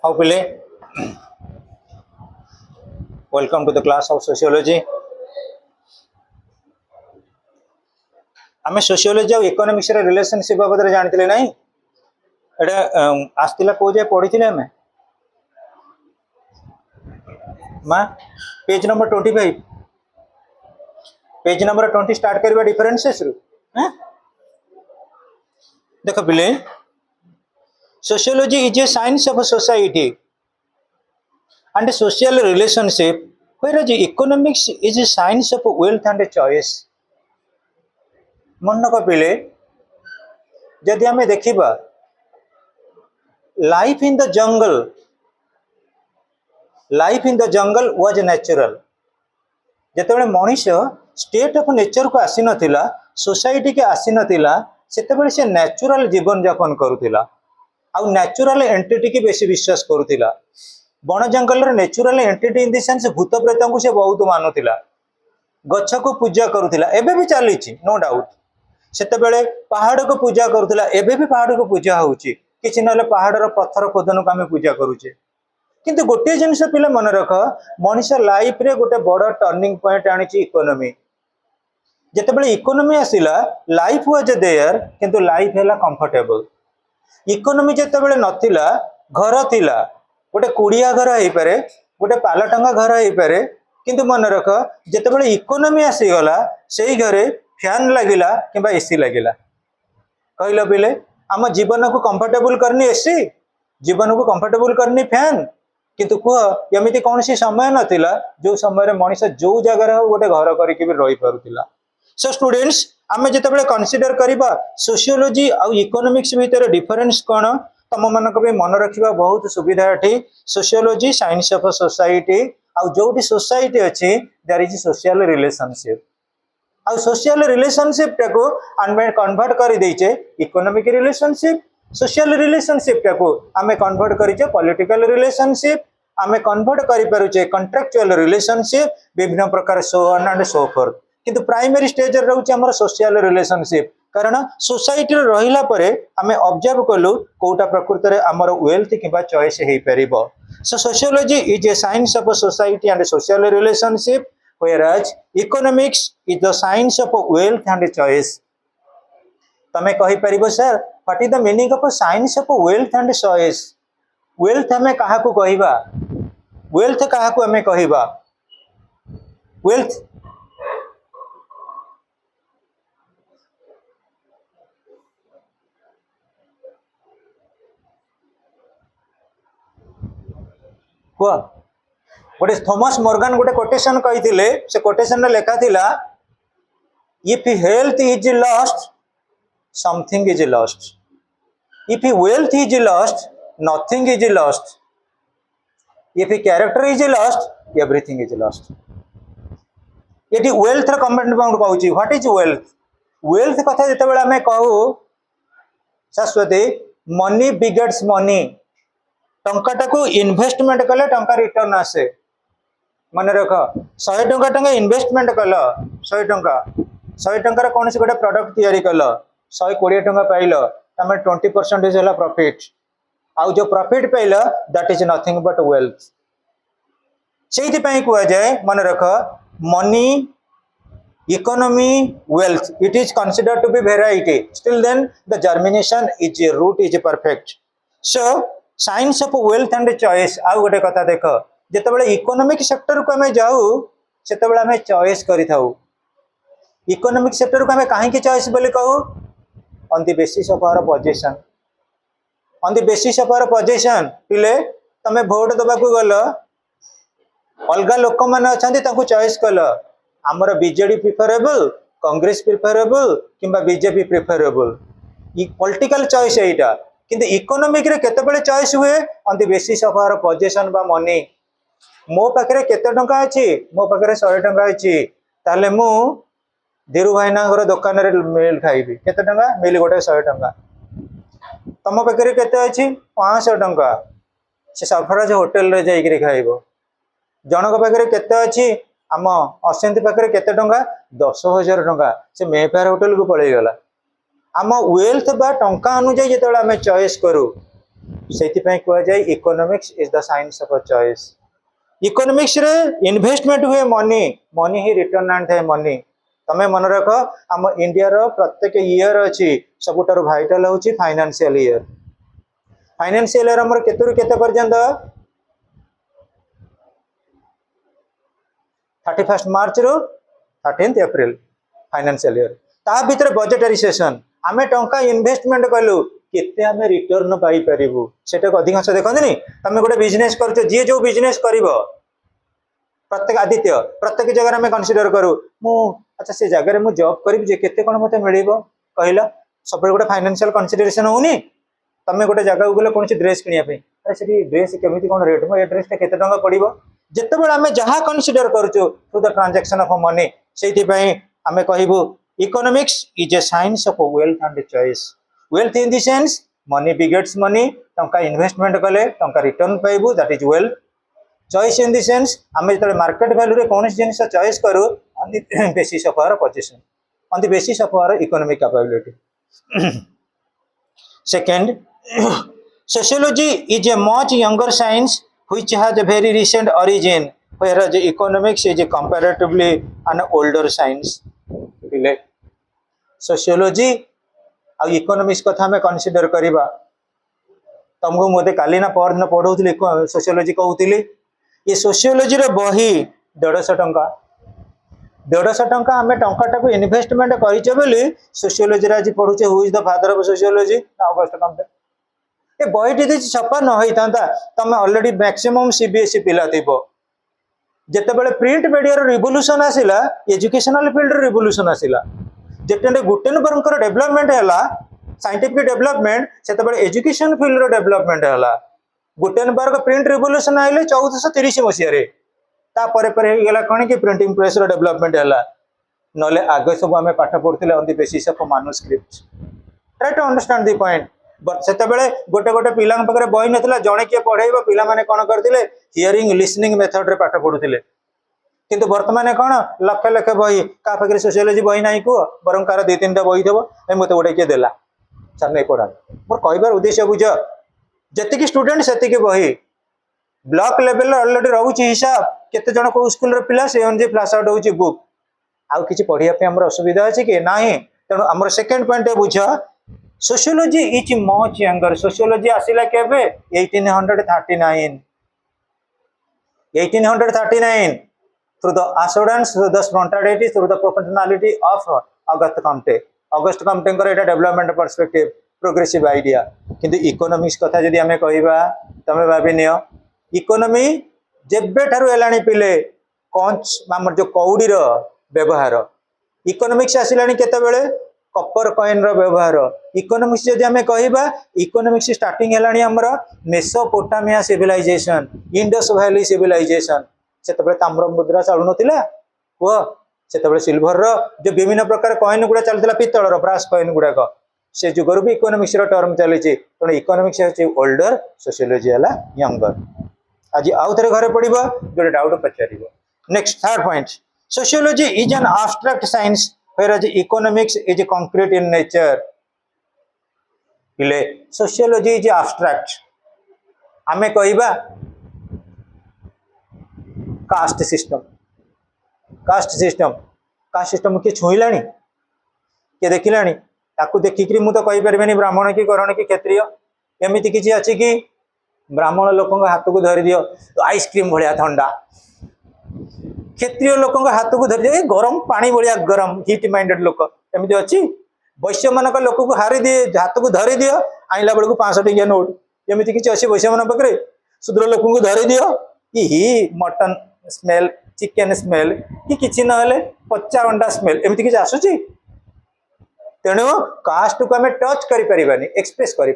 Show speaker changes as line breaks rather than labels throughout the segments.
How Pile? Welcome to the class of sociology. आमे sociology और economics रे relationship बाबत रे जानथिले नाही एटा आस्तिला को जे पढिथिले हमें मा page number 25 page number 20 start करबा डिफरेंसेस रु हैं देखो पिले sociology is a science of society and social relationship whereas economics is a science of wealth and choice मन को पिले जदि आमे देखिबा life in the jungle was natural जेतेबेले मनीष स्टेट ऑफ नेचर को आसी नथिला सोसाइटी के आसी नथिला सेतेबेले से नेचुरल जीवन यापन करूथिला आ नेचुरल एंटिटी की बेसी विश्वास करूथिला बन जंगल रे natural entity in the sense भूत प्रेत को से बहुत मानुथिला गच्छ को पूजा करूथिला एबे भी चलीछि नो डाउट सेतेबेले पहाड़ को पूजा करूथिला एबे भी पहाड़ को पूजा होउछि किछि नले पहाड़ रो पत्थर खोदन को आमे पूजा करूछे किंतु गोटे जिनिस पिले मन रख मनुष्य लाइफ रे गोटे बड़ टर्निंग पॉइंट आनिछि इकोनॉमी जेतेबेले इकोनॉमी आसिला लाइफ वाज देयर किंतु लाइफ हैला कंफर्टेबल इकोनॉमी जेतेबेले नथिला घर थिला गोटे कुड़िया घर हेई पारे गोटे पालटंगा घर हेई पारे किंतु मन रख जेतेबेले इकोनॉमी आसी गला सेही घरे फैन लागिला किबा एसी लागिला कहलो पिले आम जीवन को कंफर्टेबल करनी एसी जीवन को कंफर्टेबल करनी फैन किंतु कह एमती कौन सी समय नथिला जो समय मनीष जो जगह गोटे घर करके भी रही पारुथिला सो स्टूडेंट्स आमे जेतेबेले कंसीडर करिबा सोशियोलॉजी और इकोनॉमिक्स भीतर डिफरेंस कोन तम मानक भी मन रखिबा बहुत सुविधा एठी सोशियोलॉजी साइंस ऑफ सोसाइटी और जोटी सोसाइटी अछि देयर इज सोशल रिलेशनशिप और सोशल रिलेशनशिप टाको आमे कन्वर्ट कर देइचे इकोनॉमिक रिलेशनशिप सोशल रिलेशनशिप टाको आमे कन्वर्ट करिचे पॉलिटिकल रिलेशनशिप आमे कन्वर्ट करि पारुचे कॉन्ट्रैक्चुअल रिलेशनशिप विभिन्न प्रकार so on and so fourth किंतु प्राइमरी स्टेज रे रहउचे हमर सोशल रिलेशनशिप कारण सोसाइटी रे रहिला परे आमे ऑब्जर्व कलु कोटा प्रकृति रे हमर वेल्थ किबा चॉइस हेई परिबो so sociology is a science of society and social relationship whereas economics is the science of wealth and choice तमे कहि परिबो sir what is the meaning of science of wealth and choice wealth हमें काहा को कहिबा wealth काहा को हमें कहिबा wealth को गोटे थॉमस मॉर्गन गोटे कोटेशन कही से कोटेशन लेखा थिला if health is lost something is lost if wealth is lost nothing is lost if character is lost everything is lost ये वेल्थ कमेंट कहूँ व्हाट इज वेल्थ वेल्थ कथा जिते आम कहू शाश्वती मनी बिगेट्स मनी टंकाटा को इन्वेस्टमेंट कले टंका रिटर्न आसे मन रख 100 टंका इन्वेस्टमेंट कल 100 टंकार कौन से गोटे प्रोडक्ट तैयारी कल 120 टंका पाइल तमें 20% है प्रॉफिट आउ जो profit pile that is nothing but wealth से कह जाए मन रख money economy wealth it is considered to be variety still then the germination is root is perfect so science of wealth and choice आउ गोटे कथा देख जिते इकोनॉमिक सेक्टर को आम जाऊ से आम चॉइस करूँ इकोनॉमिक सेक्टर को आम कहीं चॉइस बोली कहू on the basis of our position on the basis of our position पिले तमे भोट दबा गल अलग लोक मैंने अच्छा चॉइस कल आमर बीजेडी प्रिफरेबल कांग्रेस प्रिफरेबल किंबा बीजेपी प्रिफरेबल पॉलिटिकल चॉइस एटा किंतु इकोनॉमिक रे केतेबेले चॉइस हुए on the basis of our position बा मनी मो पाखरे केते टंका अछि मो पाखरे 100 टंका अछि ताले मु धीरू भाईना घर दुकान रे मिल खाइबी केते टंका मिल गोटे 100 टंका तम पाखरे केते अछि 500 टंका से सरफराज होटल रे जाई करी खाइबो जनक पाखरे केते अछि आम असेंती पाखरे केते टंका 10,000 टंका से मेफेयर होटल को पळेई गला आम वेल्थ बा टंका अनुଯାयी जिते आम चॉइस करूँ से कह जाए economics is the science of choice economics रे इन्वेस्टमेंट हुए मनी मनी ही रिटर्न है मनी तमें मन रख आम इंडिया रो प्रत्येक ईयर अच्छी सबुठार भाइटाल हूँ फाइनेंशियल ईयर आमर केतरु केते पर्यंत 31 मार्च रु 13 एप्रिल फाइनेंशियल ईयर ता भीतर बजेटरी सेशन आमे टंका इन्वेस्टमेंट कलु केते आमे रिटर्न पाई परिबु सेटा अधिकांश देखंतनी तमे गोटे बिजनेस करछो जे जो बिजनेस करिवो प्रत्येक आदित्य प्रत्येक जगह आमे कंसीडर करू मु अच्छा से जगह रे मु जॉब करिब जे केते कोन मते मिलिबो कहला सब गोटे फाइनेंशियल कंसीडरेशन होनी तमे गोटे जगह गले कोनसी ड्रेस किनिया पे अरे सेठी ड्रेस केमिति कोन रेट मो ए ड्रेस ता केते टंका पड़िबो जेतेबेले आमे जहा कंसीडर करछो through the transaction of money सेठी पई आमे कहिबो economics is a science of wealth and choice wealth in the sense money begets money टंका इन्वेस्टमेंट कले टंका रिटर्न पाइबू that is wealth choice in the sense आमे जतले मार्केट वैल्यू रे कोन जिनिस चॉइस करू on the basis of our position on the basis of our economic capability second sociology is a much younger science which has a very recent origin whereas economics is a comparatively an older science sociology आ economics कथा में consider करिबा तुमको मते काली ना पर न पढौतली sociology कहउतली ये सोशियोलॉजी रे बही 150 टंका 150 टंका हमें टंका टाको इन्वेस्टमेंट करिचे बोली सोशियोलॉजी रे आज पढुचे who is the father of sociology Auguste Comte ए बही टी छपा न होई तांता तमे ऑलरेडी मैक्सिमम सीबीएसई पिला थिबो जेतेबेले प्रिंट मीडिया रिवोल्यूशन आसिला एजुकेशनल फील्ड रिवोल्यूशन आसिला जेते गुटेनबर्ग डेवलपमेंट है साइंटिफिक डेवलपमेंट से एजुकेशन फील्ड डेवलपमेंट है गुटेनबर्ग प्रिंट रिवोल्यूशन आइले 1430 मसीह गला कौन कि प्रिंटिंग प्रेस डेवलपमेंट है ना आगे सब आम पाठ पढ़ुले on the basis of manuscript try to understand the point but से गोटे गोटे पिला पाखे बही ना जड़े किए पढ़ेब पिला माने कौन करते हियरिंग लिसनिंग मेथड रे पाठ पढ़ुले किंतु वर्तमान कौन लक्ष लक्ष बही क्या पाखे सोशियोलॉजी बही ना कह बर कार 2-3टा बही थो मत गोटे किए देला सर नहीं पढ़ा मोर कहबार उद्देश्य बुझ जी स्टूडेंट से बही ब्लॉक लेवल ऑलरेडी रोचे हिसाब केते जन को स्कूल रे पिला से अनुसार फ्लाश आउट होची बुक आउ किछि पढ़िया पे हमर असुविधा अछि कि नाही तेणु हमर सेकंड पॉइंट बुझ sociology is much younger sociology आसिला केबे 1839 through the assurance through the spontaneity through the professionality of Auguste Comte को एटा डेवलपमेंट पर्सपेक्टिव प्रोग्रेसिव आइडिया किंतु इकोनॉमिक्स कथा जदि आमे कहिबा तमे भाबि नियो इकोनॉमी जेबे ठारु एलाणी पिले कंच हमर जो कौड़ी रो व्यवहार इकोनॉमिक्स आसिलाणी केते बेले कॉपर कॉइन रो व्यवहार इकोनॉमिक्स जदि आमे कहिबा इकोनॉमिक्स स्टार्टिंग एलाणी हमर Mesopotamia civilization Indus valley civilization से ताम्र मुद्रा चलु नथिला वो से सिल्भर रो जो विभिन्न प्रकार कॉइन गुड़ा चलता पितल ब्रास कॉइन गुड़ाक से जुगर भी इकोनॉमिक्स रो टर्म चली तेणु इकोनॉमिक्स है ओल्डर सोशियोलॉजी है यंगर आज आउ थे घरे पड़ो जो doubt Pachar next third point sociology is an abstract science whereas economics is concrete in nature इले सोशियोलॉजी इज abstract आमे कहिबा कास्ट सिस्टम किए छुईला किए देखिला ताकू देखिक मुझे कहीपर ब्राह्मण कि करण कि क्षत्रिय एमती किसी अच्छी कि ब्राह्मण लोक हाथ को धरी दियो तो आइसक्रीम भाया ठंडा, क्षत्रिय लोक हाथ को धरी दियो गरम पानी भाया गरम हिट माइंडेड लोक एमती अच्छी। वैश्य मान लोक को हारी दिए हाथ को धरी दियो आईला बेलू 500 टंकिया नोट एमती किसी अच्छी वैश्य मान पाखे शूद्र लोक को धरी दियो कि मटन स्मेल चिकेन स्मेल कि किसी ना पचा अंडा स्मेल एमती किसी आसूची। तेणु कास्ट को आम टच करें एक्सप्रेस करें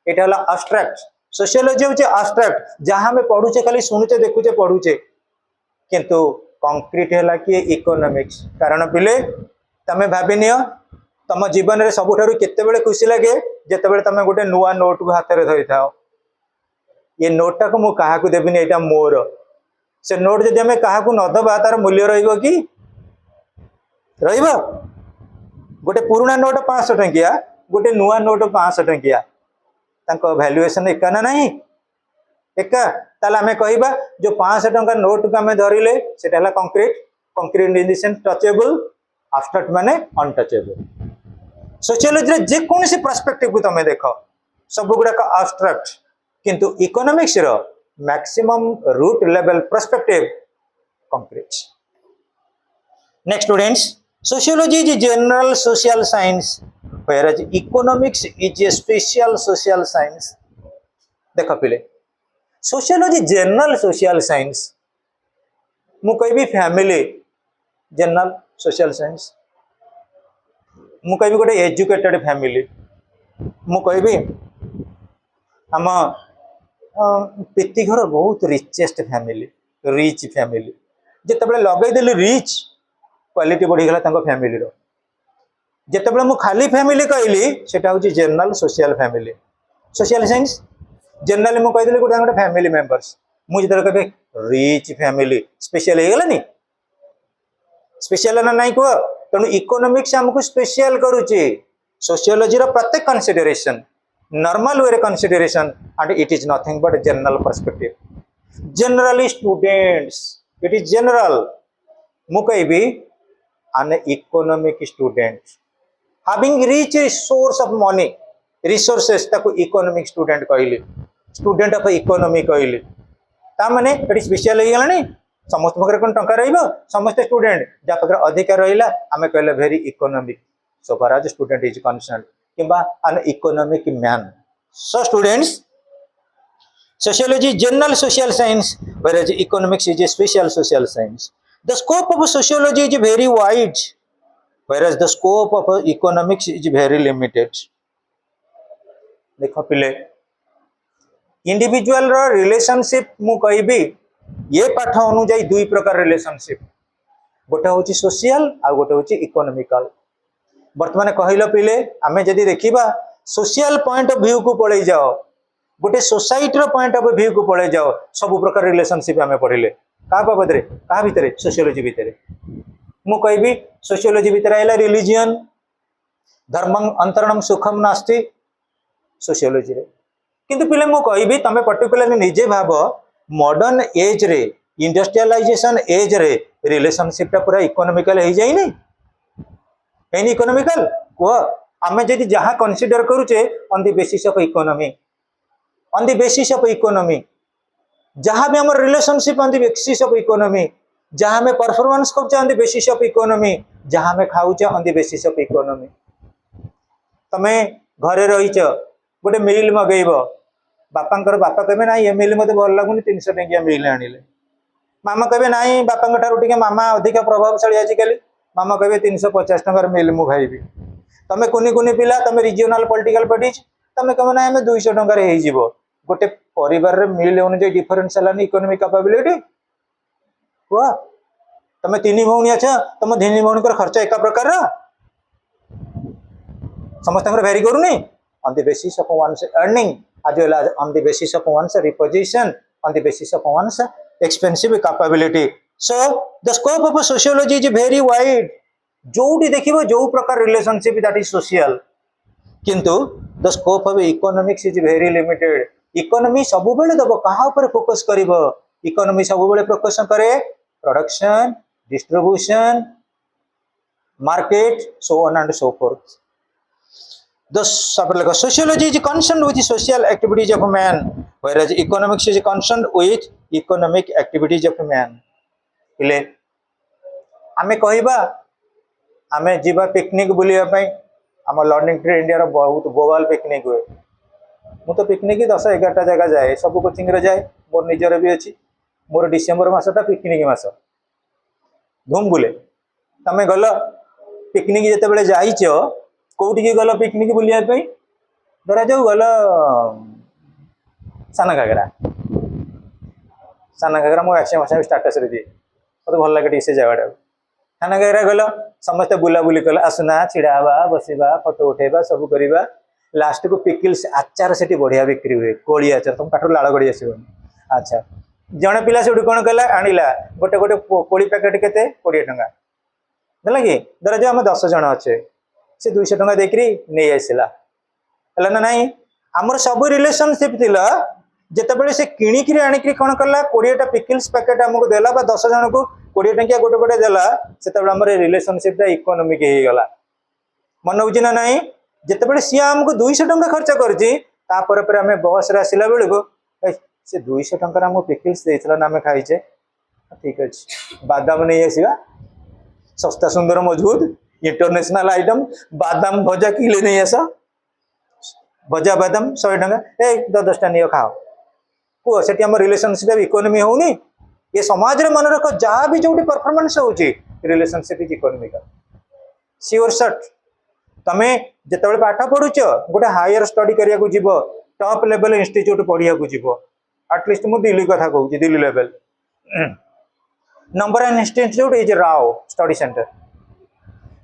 यहाँ अब्स्ट्रैक्ट सोशियोलॉजी हूँ अब्स्ट्रैक्ट जहाँ आम पढ़ुचे खाली शुणुचे देखुचे पढ़ुचे किंतु कंक्रीट है कि इकोनॉमिक्स। कारण पिले तमें भाभी नियो तुम जीवन में सबुठ केते खुशी लगे जिते तुम गोटे नुआ नोट को हाथ में धरी था ये नोटा को मुझे क्या देवी यहाँ मोर से नोट जदि आम क्या नदबा तार मूल्य रही गोटे पुराना नोट 500 टंकिया गोटे नुआ नोट 500 टंकिया वैल्यूएशन एका ना नहीं एका ताले आम कहवा जो 500 टंका नोट को आम धरिले सेटा concrete concrete in the sense touchable abstract माने अनटचेबल। सोशियोलॉजी जेकोसी पर्सपेक्टिव को तुम देख सब गुड़ाक अब्स्ट्रैक्ट किंतु इकोनॉमिक्स रो maximum root level perspective concrete. Next students sociology is a general social science whereas economics is a special social science। देख पिले sociology general social science मु कहबी फैमिली जनरल सोशल साइंस मु कहबी गोटे एजुकेटेड फैमिली मु कहबी आम प्रीति घर बहुत रिचेस्ट फैमिली रिच फैमिली जिते लगेदेली रिच क्वालिटी बढ़ीगला फैमिली रो जिते मु खाली फैमिली कहली सेटा हूँ general social family social science general मु कहदेली गोटे गोटे फैमिली मेंबर्स मुझे कहे रिच फैमिली स्पेशल हो गलानी स्पेशल ना नहीं कह तेणु इकोनॉमिक्स आमको स्पेशल करुचे सोशियोलॉजी रो प्रत्येक consideration normal way consideration and it is nothing but general perspective generally students it is general मु कहबी an economic student having rich source of money resources ताको economic student कहली student of economy कहली ता माने eighty special हो गलानी समस्त पाखरे कोन टंका रहइबो समस्त स्टूडेंट जा पाखरे अधिकार रहिला आमे कहले very economic so far as student is concerned किबा an economic man। so students sociology general social science whereas economics is a special social science। The scope of sociology is very wide, whereas the scope of economics is very limited। देखो पिले individual रो relationship मु कहबी ये पाठ अनुଯାयी दुई प्रकार relationship गोटे होची सोशल आ गोटे होची इकोनॉमिकल। वर्तमान कहलो पिले आमे जदी देखिबा सोशल पॉइंट ऑफ व्यू को पळै जाओ गोटे सोसाइटी रो पॉइंट ऑफ व्यू को पळै जाओ सब प्रकार रिलेशनशिप आमे पढ़िले क्या बाबद क्या भितर सोशियोलॉजी भितर मु कहबी सोशियोलॉजी भितर आइला रिलीजियन धर्मं अंतरणम सुखम नास्ति सोशियोलॉजी रे किंतु पिले मु कहबी तमे पर्टिकुलरली निजे भाव मॉडर्न एज रे इंडस्ट्रियलाइजेशन एज रे रिलेशनशिप टा पूरा इकोनॉमिकल हो जाई नै एनी इकोनॉमिकल को आमे जदी जहां कंसीडर करूचे on the basis of economy on the basis of economy जहाँ भी हमारे relationship on the basis of economy जहाँ में परफॉर्मेंस करछे on the basis of economy जहाँ में खाऊचे on the basis of economy. तमे घरे रहीच गोटे मील मगेइबो बापा कहबे ना ये मील मते भल लागुनी 300 टंकिया मील आनिले मामा कहबे नाई बापा ठारू टिके मामा अधिक प्रभावशाली आजिकली मामा कहबे 350 टंकार मील मु खाइबी तमे कुनी कुनी पिला तमे रीजनल पॉलिटिकल पार्टीज तमे कहबे ना हमें 200 टंकार हे जिवो गोटे परिवार रे मिल अनुଯାयी डिफरेंस हलानी इकोनॉमिक कैपेबिलिटी हुआ तमे तीन भौणी अच्छा तुम तीन भौणी खर्च एका प्रकार समस्त वेरी करूनी on the basis of one's earning as well as on the basis of one's reposition on the basis of one's expensive capability। so the scope of sociology is very wide जोटी देखिबो जो प्रकार relationship that is social किंतु the scope of economics is very limited. Economy सब बेले दबो कहा ऊपर focus करिवो economy सब बेले फोकस करे production distribution market so on and so fourth. The sociology is concerned with the social activities of man, whereas economics is concerned with economic activities of man. इले आमे कहिबा आमे जीवा पिकनिक बुलिया पई आम learning tree India रो बहुत Goval picnic हुए मु तो पिकनिक 10-11 जगह जाए सब कोचिंग रे जाए मोर निजर भी अच्छी मोर डिसेंबर मासटा पिकनिक मास धूम बुले तमे गल पिकनिक जिते बेले जाइछ कोठी गल पिकनिक बुलिया पई धरा जाऊ गल साना घागरा मो स्टाटस रे दिए मत भल लगे से जगह साना घागरा गल समस्त बुलाबुली कल आसना छिड़ा बसवा फोटो उठेबा सब करवा लास्ट को पिकिल्स आचार से बढ़िया बिक्री हुए कोली आचार तुम पाठ लाड़ गड़ी आस अच्छा जड़े पिला से कौन कला आणिला गोटे गोटे कोड़ी पैकेट के 20 टंका देला कि धर जो आम 10 जन अच्छे से 200 टंका देकरी नहीं आसला है ना नाई आमर सब रिलेशनशिप थिला जितेबाला से किणिकी आणिक कौन कला 20टा पिकिल्स पैकेट आमको देला 10 जन को 20 टंकिया गोटे गोटे देला से रिलेशनशिपटा इकोनोमिक हो गला मन हो ना नाई जितेबाला सी आमको 200 टंका खर्च कर आम बस रे आसला बेलू से 200 टंका आम पिकिल्स देला ना आम खाइचे ठीक अच्छे बादाम नहीं आसवा सस्ता सुंदर मजबूत इंटरनेशनल आइटम बादाम भजा किले नहीं आस भजा बादाम 100 टंका ए 10-10टा नहीं खाओ को से रिलेशनशिप इकोनोमी होनी ये समाज रे मन रख जहाँ भी जो परफॉर्मेंस होची relationship is economic sure shot तमे जिते पाठ पढ़ुच गोटे हायर स्टडी करिया को जीव टॉप लेवल इंस्टीट्यूट पढ़िया को जीव एटलिस्ट मु दिल्ली कथा कहूँ Delhi level number 1 institute is Rao study centre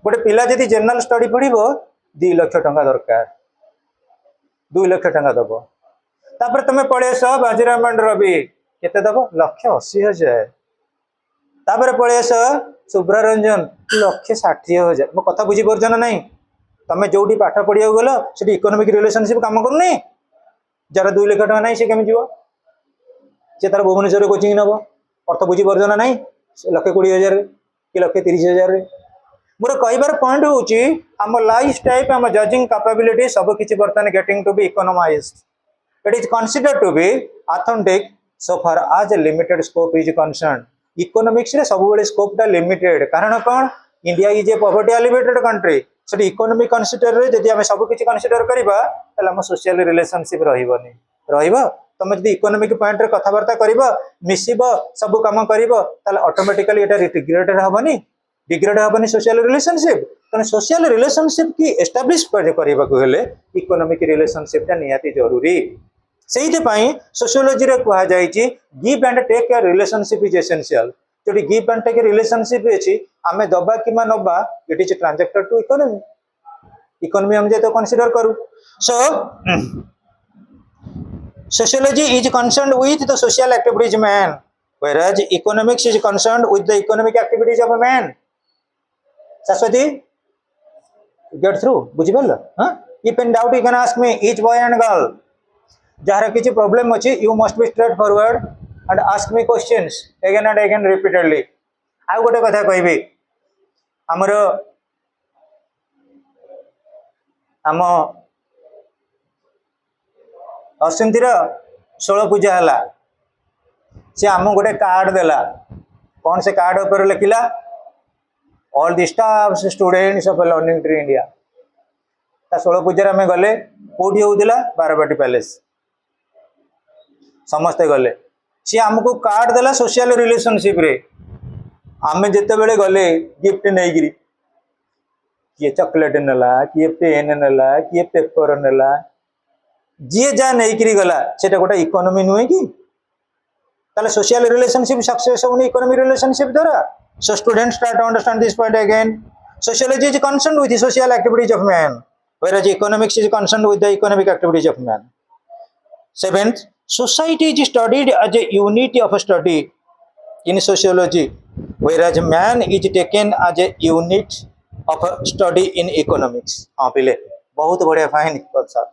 गोटे पिला जदि जनरल स्टडी पढ़िबो 2 लाख टंका दरकार 2 लाख टंका दब तापर तुम पड़े आस बाजीराव रवि केते दब 1,80,000 तापर पड़े आस शुभ्रा रंजन 1,60,000 मो कथा बुझी पारछ ना नहीं तुम जो पाठ पढ़िया गल से इकोनोमिक रिलेशनशिप काम करनी जार 2 लाख टंका ना सी केमी जीव सी तार भुवनेश्वर कोचिंग नब अर्थ बुझी पारछ ना नहीं 1,20,000 कि 1,30,000 मोर कहबार पॉइंट होची आम लाइफ टाइप आम जजिंग कैपेबिलिटी सब किछि बर्तन getting to be economized it is considered to be authentic so far as limited scope is concern economics रे सब बेले स्कोप टा लिमिटेड कारण कौन India is a poverty elevated country से इकोनॉमिक कंसीडर रे जदि आम सब किछि कंसीडर करबा तले हम सोशल रिलेशनशिप रहइबनी रहइबो तुम जब इकोनॉमिक पॉइंट रे कथबार्ता कर मिसिब सब कम कर ऑटोमेटिकली एटा डिग्रेडेड हेनी डिग्रेड हेनी सोशल रिलेशनशिप तेना सोशल रिलेशनशिप की एस्टाब्लिश करने इकोनॉमिक रिलेशनशिपटा निहाती जरूरी से सोशियोलॉजी रे कहा जायछि give and take care relationship is essential जो गिव एंड टेक रिलेशनशिप अछि आमे दबा किमा नबा it is transactor to economy economy हम जे तो कंसीडर करू सो sociology is concerned with the social activities of man whereas economics is concerned with the economic activities of a man Saraswati get through बुझी पाल हाँ if in doubt you can ask me each boy and girl jar किसी problem अच्छी you must be straight forward and ask me questions again and again repeatedly आउ गोटे कथा कहबी हमर आम अश्विंती 16 पूजा है सी आम गोटे कार्ड देला कौन से कार्ड ऊपर लिखला all the staff students of learning tree India 16 पूजा आम गले कौटी होता बारबाटी पैलेस समस्ते गले सी आमको कार्ड देला सोशल रिलेशनशिप रे आम जिते बड़े गले गिफ्ट नहीं किए चॉकलेट नेला किए पेन नेला किए पेपर नेला जी जहाँ नहीं गला से गोटे इकोनॉमी नुहे कि ताले सोशल रिलेशनशिप सक्सेस होनी इकोनॉमिक रिलेशनशिप द्वारा so student start to understand this point again sociology is concerned with social activities of man whereas economics is concerned with the economic activities of man. Seventh, society is studied as a unit of study in sociology, whereas man is taken as a unit of study in economics. हाँ पिले बहुत बढ़िया fine कथा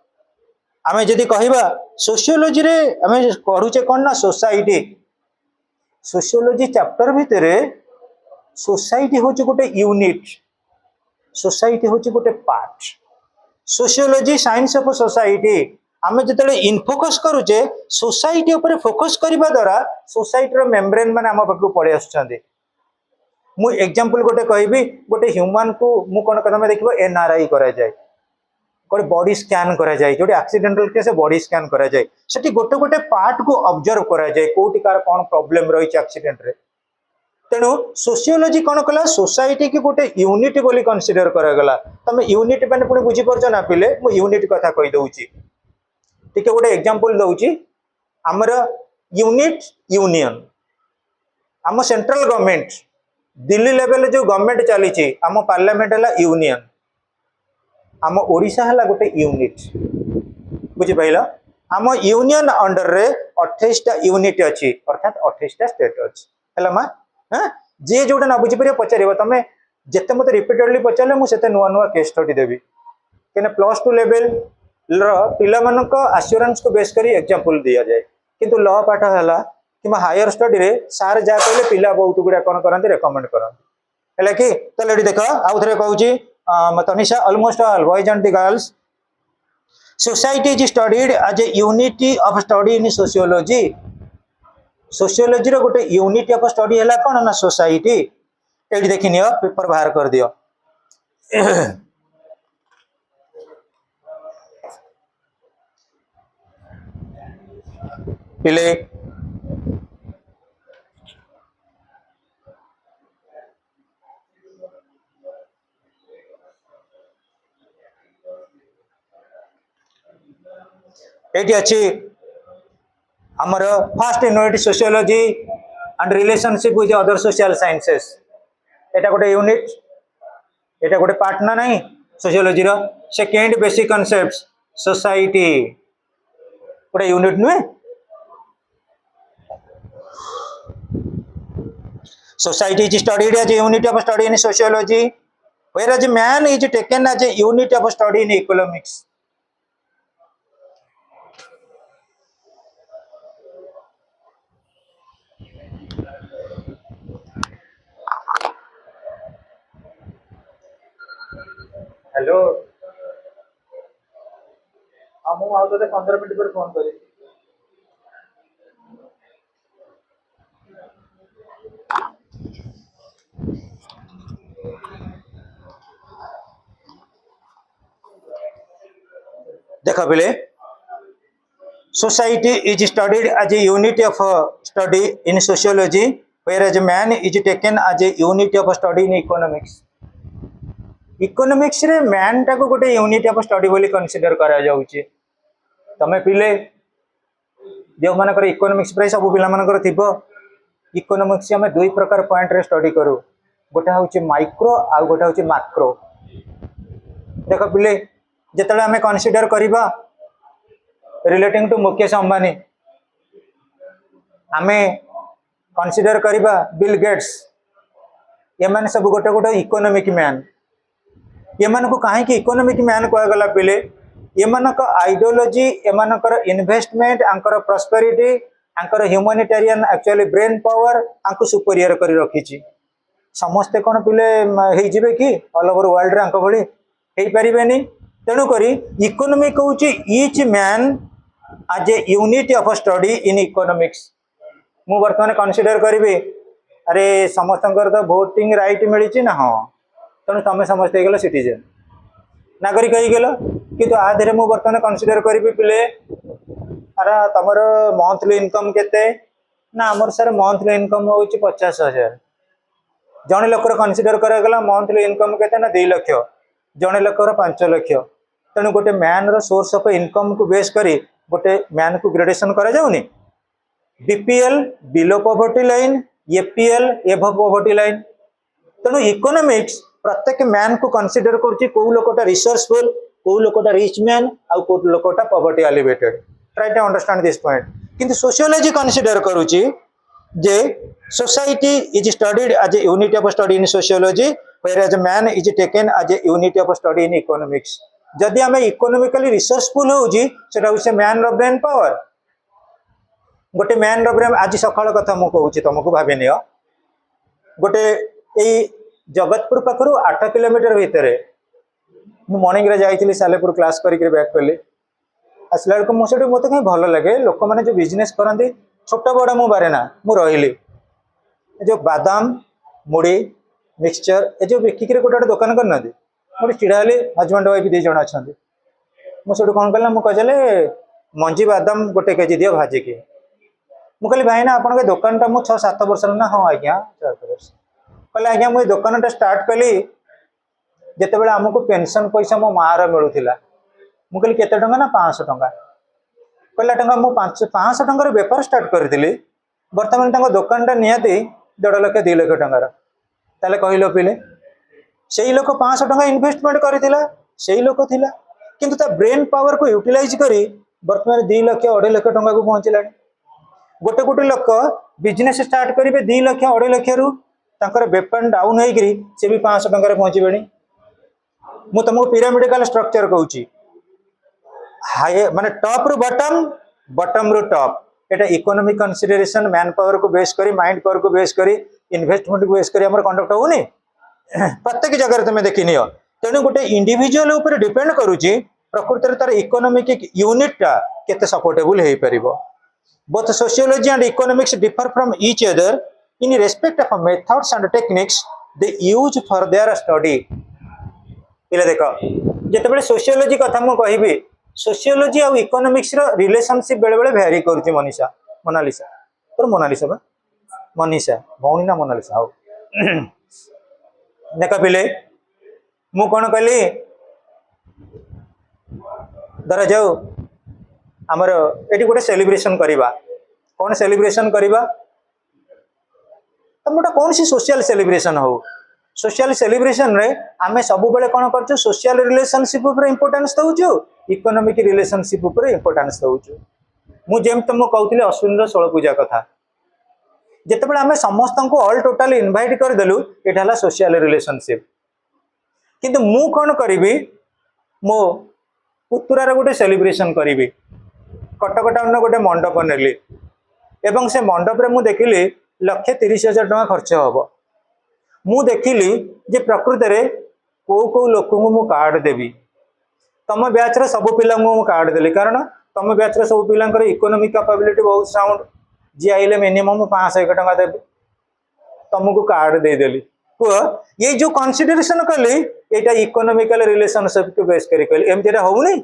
आमे जदि कहबा sociology रे आमे पढुचे कोन ना सोसाइटी सोशियोलॉजी चैप्टर भितरे सोसाइटी होचे गोटे यूनिट सोसाइटी होचे गोटे part sociology science of society आम जो इनफोकस करुचे सोसाइटी ऊपर फोकस करने द्वारा सोसाइटी मेम्ब्रेन मैंने आम पाखक पड़े आसुँच मु एग्जांपल गोटे कहबी गोटे ह्यूमन को मु कौन तुम देख एनआरआई करा जाए गोटे बॉडी स्कैन करा जाए जो एक्सीडेंटल केस बॉडी स्कैन करा जाए सेठी गोटे गोटे पार्ट को ऑब्जर्व करा जाए कोटी कार कौन प्रॉब्लम रही एक्सीडेंट रे तेणु सोशियोलॉजी कौन कला सोसाइटी की गोटे यूनिट बोली कंसीडर करागला तुम यूनिट मैंने पुणी बुझीपार ना पिले मु यूनिट कथा कही दउची ठीक गोटे एग्जांपल दउची आमर यूनिट यूनियन आम सेंट्रल गवर्नमेंट दिल्ली लेवल जो गवर्नमेंट चली आम पार्लियामेंट है यूनियन आम ओडिशा है गोटे यूनिट बुझिपाइल आम यूनियन अंडर रे 28टा यूनिट अच्छी अर्थात 28टा स्टेट अच्छी है माँ हाँ जी जोटा न बुझीपर पचार तुम जिते मत रिपीटेडली पचारे मुझे नुआ नुआ केस स्टडी देवी कहीं +2 लेवल पिला आश्योरेंस को बेस कर एग्जांपल दि जाए किंतु लॉ पाठ है कि हायर स्टडी रे सार जहाँ कहले पिला बहुत गुड़ा कौन करते रेकमेंड करते है कि ये देख आउ थे कहूँ Tanisha almost all boys and the girls society is studied as a unity of study in sociology sociology रो गोटे यूनिट ऑफ स्टडी है कौन ना सोसाइटी ये देखी नियो पेपर बाहर कर दियो पिले ये अच्छी आमर first unit sociology and relationship with other social sciences एटा गोटे यूनिट एटा गोटे पार्ट ना नहीं सोशियोलॉजी रो सेकेंड बेसिक कॉन्सेप्ट्स सोसाइटी गोटे यूनिट नुहे society is studied as a unit of study in sociology whereas man is taken as a unit of study in economics hello हाँ मुझे आउ तो 15 मिनट पर फोन करी देख पिले society is studied as a unit of study in sociology whereas man is taken as a unit of study in economics economics रे man टा को गोटे यूनिट ऑफ स्टडी बोली कंसीडर करा जाउची तमे पिले जो मानकर इकोनॉमिक्स प्राय सब पिला मानकर थिबो इकोनॉमिक्स हम दुई प्रकार पॉइंट रे स्टडी करू गोटे होची माइक्रो आ गोटे होची मैक्रो देख पिले जेतले हमें कंसीडर करिबा रिलेटिंग टू मुकेश अंबानी हमें कंसीडर करिबा बिल गेट्स ये माने सब गोटे गोटे इकोनॉमिक मैन ये को कहीं इकोनॉमिक मैन कहगला पिले ये आइडियोलॉजी एमानकर इन्वेस्टमेंट आंकर प्रॉस्पेरिटी आंकर ह्यूमैनिटेरियन एक्चुअली ब्रेन पावर आंको सुपीरियर कर रखी समस्ते कौन पिले हो कि ऑल ओवर वर्ल्ड रे आंको भली हो पारे तेणुक इकोनॉमी कौच each man as a unit of study in economics मु बर्तमान कंसीडर करी अरे समस्त तो भोटिंग राइट मिली ना हाँ तेणु तुम समस्ते गल सिटीजेन नागरिक हो कि आधे मुझे बर्तमान कंसीडर करी पिले अरे तुम मंथली इनकम केते ना आमर सर मंथली इनकम हूँ 50,000 जड़े लोकर कंसीडर करागला मंथली इनकम केते ना 2 लाख जड़े लोकर 5 लाख तेणु गोटे मैन रो सोर्स ऑफ इनकम को बेस करी गोटे मैन को ग्रेडेशन करा जाउनी BPL below poverty line APL above poverty line तेणु इकोनॉमिक्स प्रत्येक मैन को कंसीडर करुच्ची कौ लोकटा रिसोर्सफुल कौ लोकटा रिच मैन आउ कौ लोकटा poverty elevated try to understand this point किंतु सोशियोलॉजी कंसीडर करुच्ची जे society is studied as a unit of study in sociology whereas man is taken as a unit of study in economics जदि आम economically resourceful होउची सेटा होउची man रो brain power गोटे man रो brain आज सकाळ कथा मु कहूची तुमको भाबी नियो गोटे एई जगतपुर पाखरु 8 किलोमीटर भितर ମୁଁ ମର୍ଣ୍ଣିଂରେ ଯାଇଥିଲି ସାଲେପୁର କ୍ଲାସ୍ କରିକି ବ୍ୟାକ୍ କଲି ଆସିଲା ବେଳକୁ ମୁଁ ସେଠି ମୋତେ କାହିଁ ଭଲ ଲାଗେ ଲୋକମାନେ ଯେଉଁ ବିଜନେସ୍ କରନ୍ତି ଛୋଟ ବଡ଼ ମୁଁ ବାରେ ନା ମୁଁ ରହିଲି ଏ ଯେଉଁ ବାଦାମ ମୁଢ଼ି ମିକ୍ସଚର ଏ ଯେଉଁ ବିକିକିରି ଗୋଟେ ଗୋଟେ ଦୋକାନ କରିନାହାନ୍ତି ମୁଁ ଛିଡ଼ା ହେଲି ହଜବେଣ୍ଡ ୱାଇଫ୍ 2 ଜଣ ଅଛନ୍ତି ମୁଁ ସେଠୁ କ'ଣ କଲି ମୁଁ କହିଲି ମଞ୍ଜି ବାଦାମ 1 କେଜି ଦିଅ ଭାଜିକି ମୁଁ କହିଲି ଭାଇନା ଆପଣଙ୍କ ଦୋକାନଟା ମୁଁ 6-7 ବର୍ଷ ନା ହଁ ଆଜ୍ଞା 7 ବର୍ଷ କହିଲେ ଆଜ୍ଞା ମୁଁ ଏ ଦୋକାନଟା ଷ୍ଟାର୍ଟ କଲି ଯେତେବେଳେ ଆମକୁ ପେନସନ୍ ପଇସା ମୋ ମାଆର ମିଳୁଥିଲା ମୁଁ କହିଲି କେତେ ଟଙ୍କା ନା 500 ଟଙ୍କା କହିଲା ଟଙ୍କା ମୁଁ 500 ଟଙ୍କାର ବେପାର ଷ୍ଟାର୍ଟ କରିଥିଲି ବର୍ତ୍ତମାନ ତାଙ୍କ ଦୋକାନଟା ନିହାତି 1.5 ଲକ୍ଷ 2 ଲକ୍ଷ ଟଙ୍କାର ତାହେଲେ କହିଲ ପିଲେ ସେଇ ଲୋକ 500 ଟଙ୍କା ଇନଭେଷ୍ଟमेंट କରିଥିଲା ସେଇ ଲୋକ ଥିଲା କିନ୍ତୁ ତା ବ୍ରେନ୍ ପାୱାର को यूटिलाइज करी वर्तमान 2 लक्ष 2.5 लक्ष टंका को पहुंचलानी गोटे गोटे लोक बिजनेस स्टार्ट करेंगे 2 लक्ष 2.5 लक्ष रु तांकर बेपार डाउन होगी से भी 500 टंका पहुंचे मु तुमको पिरामिडिकल स्ट्रक्चर कहूँ हाई माने टॉप रु बॉटम बॉटम रु टॉप एटा इकोनॉमिक कंसीडरेशन मैन पावर को बेस करी माइंड पावर को बेस करी इन्वेस्टमेंट को बेस करी हमर कंडक्ट होनी प्रत्येक जगह तुम देखी नियो तेणु गोटे इंडिविजुअल ऊपर डिपेंड करूची प्रकृति तार इकोनॉमिक यूनिटा केते सपोर्टेबल हो पारिबो both sociology and economics differ from each other in respect of methods and techniques they use for their study पिले देख जेतेबेले सोशियोलॉजी कथा मु कहबी सोशियोलॉजी और इकोनॉमिक्स रो रिलेशनशिप बेले बेले वेरी करूची मनीषा मोनालिसा तोर मोनालिसा बा मनीषा भौणी ना मोनालिसा हो देख पिले मु कौन कहली धर जाऊ आमर ये गोटे सेलिब्रेशन करवा कौन सेलिब्रेशन करवा तो गोटे कौन सी सोशल सेलिब्रेशन हो सोशल सेलिब्रेशन रे आमे सब बेले कौन कर सोशल रिलेशनशिप ऊपर इंपोर्टेंस दउछु इकोनॉमिक रिलेशनशिप ऊपर इंपोर्टेंस दउछु मु जेम तुम कहूली अश्विन रो 16 पूजा कथा जितेबाला आम समस्त को ऑल टोटाल इनवाइट करदेलु ये सोशल रिलेशनशिप किंतु मु कौन करी मो पुतुरार गोटे सेलिब्रेशन करी कटक टाउन गोटे मंडप नेली एवं से मंडप रे मु देखिली 1,30,000 टका खर्च हम मु देखिली जे प्रकृति रे को लोक मु कार्ड देवी तम बैच रे सब पिला मु कार्ड देली कारण तम बैच रे सब पिला इकोनॉमिक कैपेबिलिटी बहुत साउंड जी आइले मिनिमम 500 टका देवी तुमको कार्ड देदेली कह ये जो कंसीडरेशन कली यहाँ इकोनॉमिकल रिलेशनशिप को बेस करी कहली एमती होनी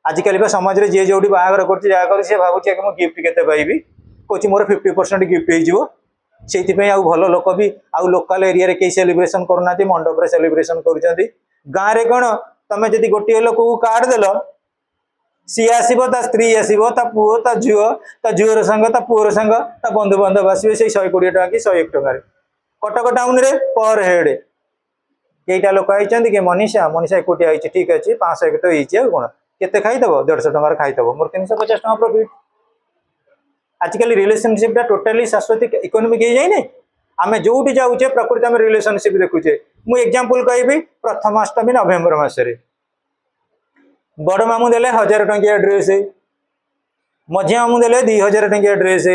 आजिकल समाज में जी जो बाहर कर भावुँ कि मुझे गिफ्ट के पाइबी कौच मोर 50% गिफ्ट हो भल लोक भी आउ लोकल एरिया कई सेलिब्रेशन करना मंडप सेलिब्रेशन कर गाँव में कौन तुम जब गोटे लोक को कार्ड देल सी आसो ता स्त्री आसो ता पुओ ता झीवर संग ता पुओर संग ता बंधु बांधव आसवे से 120 टका कि 101 टका कटक टाउन रे पर हेड कईटा लोक आई कि मनीषा मनीषा एकुटिया आई ठीक अच्छे 500 तो होती कौन केते खाईदेव 150 टकर खाईदेव मोर 350 टका प्रॉफिट आजिकल रिलेशनशिप टोटाली शाश्वत इकोनॉमिक हो जाए आम जो जाऊे प्रकृति आम रिलेशनशिप देखुचे मुझे एग्जांपल कहि प्रथमाष्टमी नवेम्बर मसरे बड़ मामू देले 1000 टंकिया ड्रेस मझी मामू देले 2000 टंकिया ड्रेस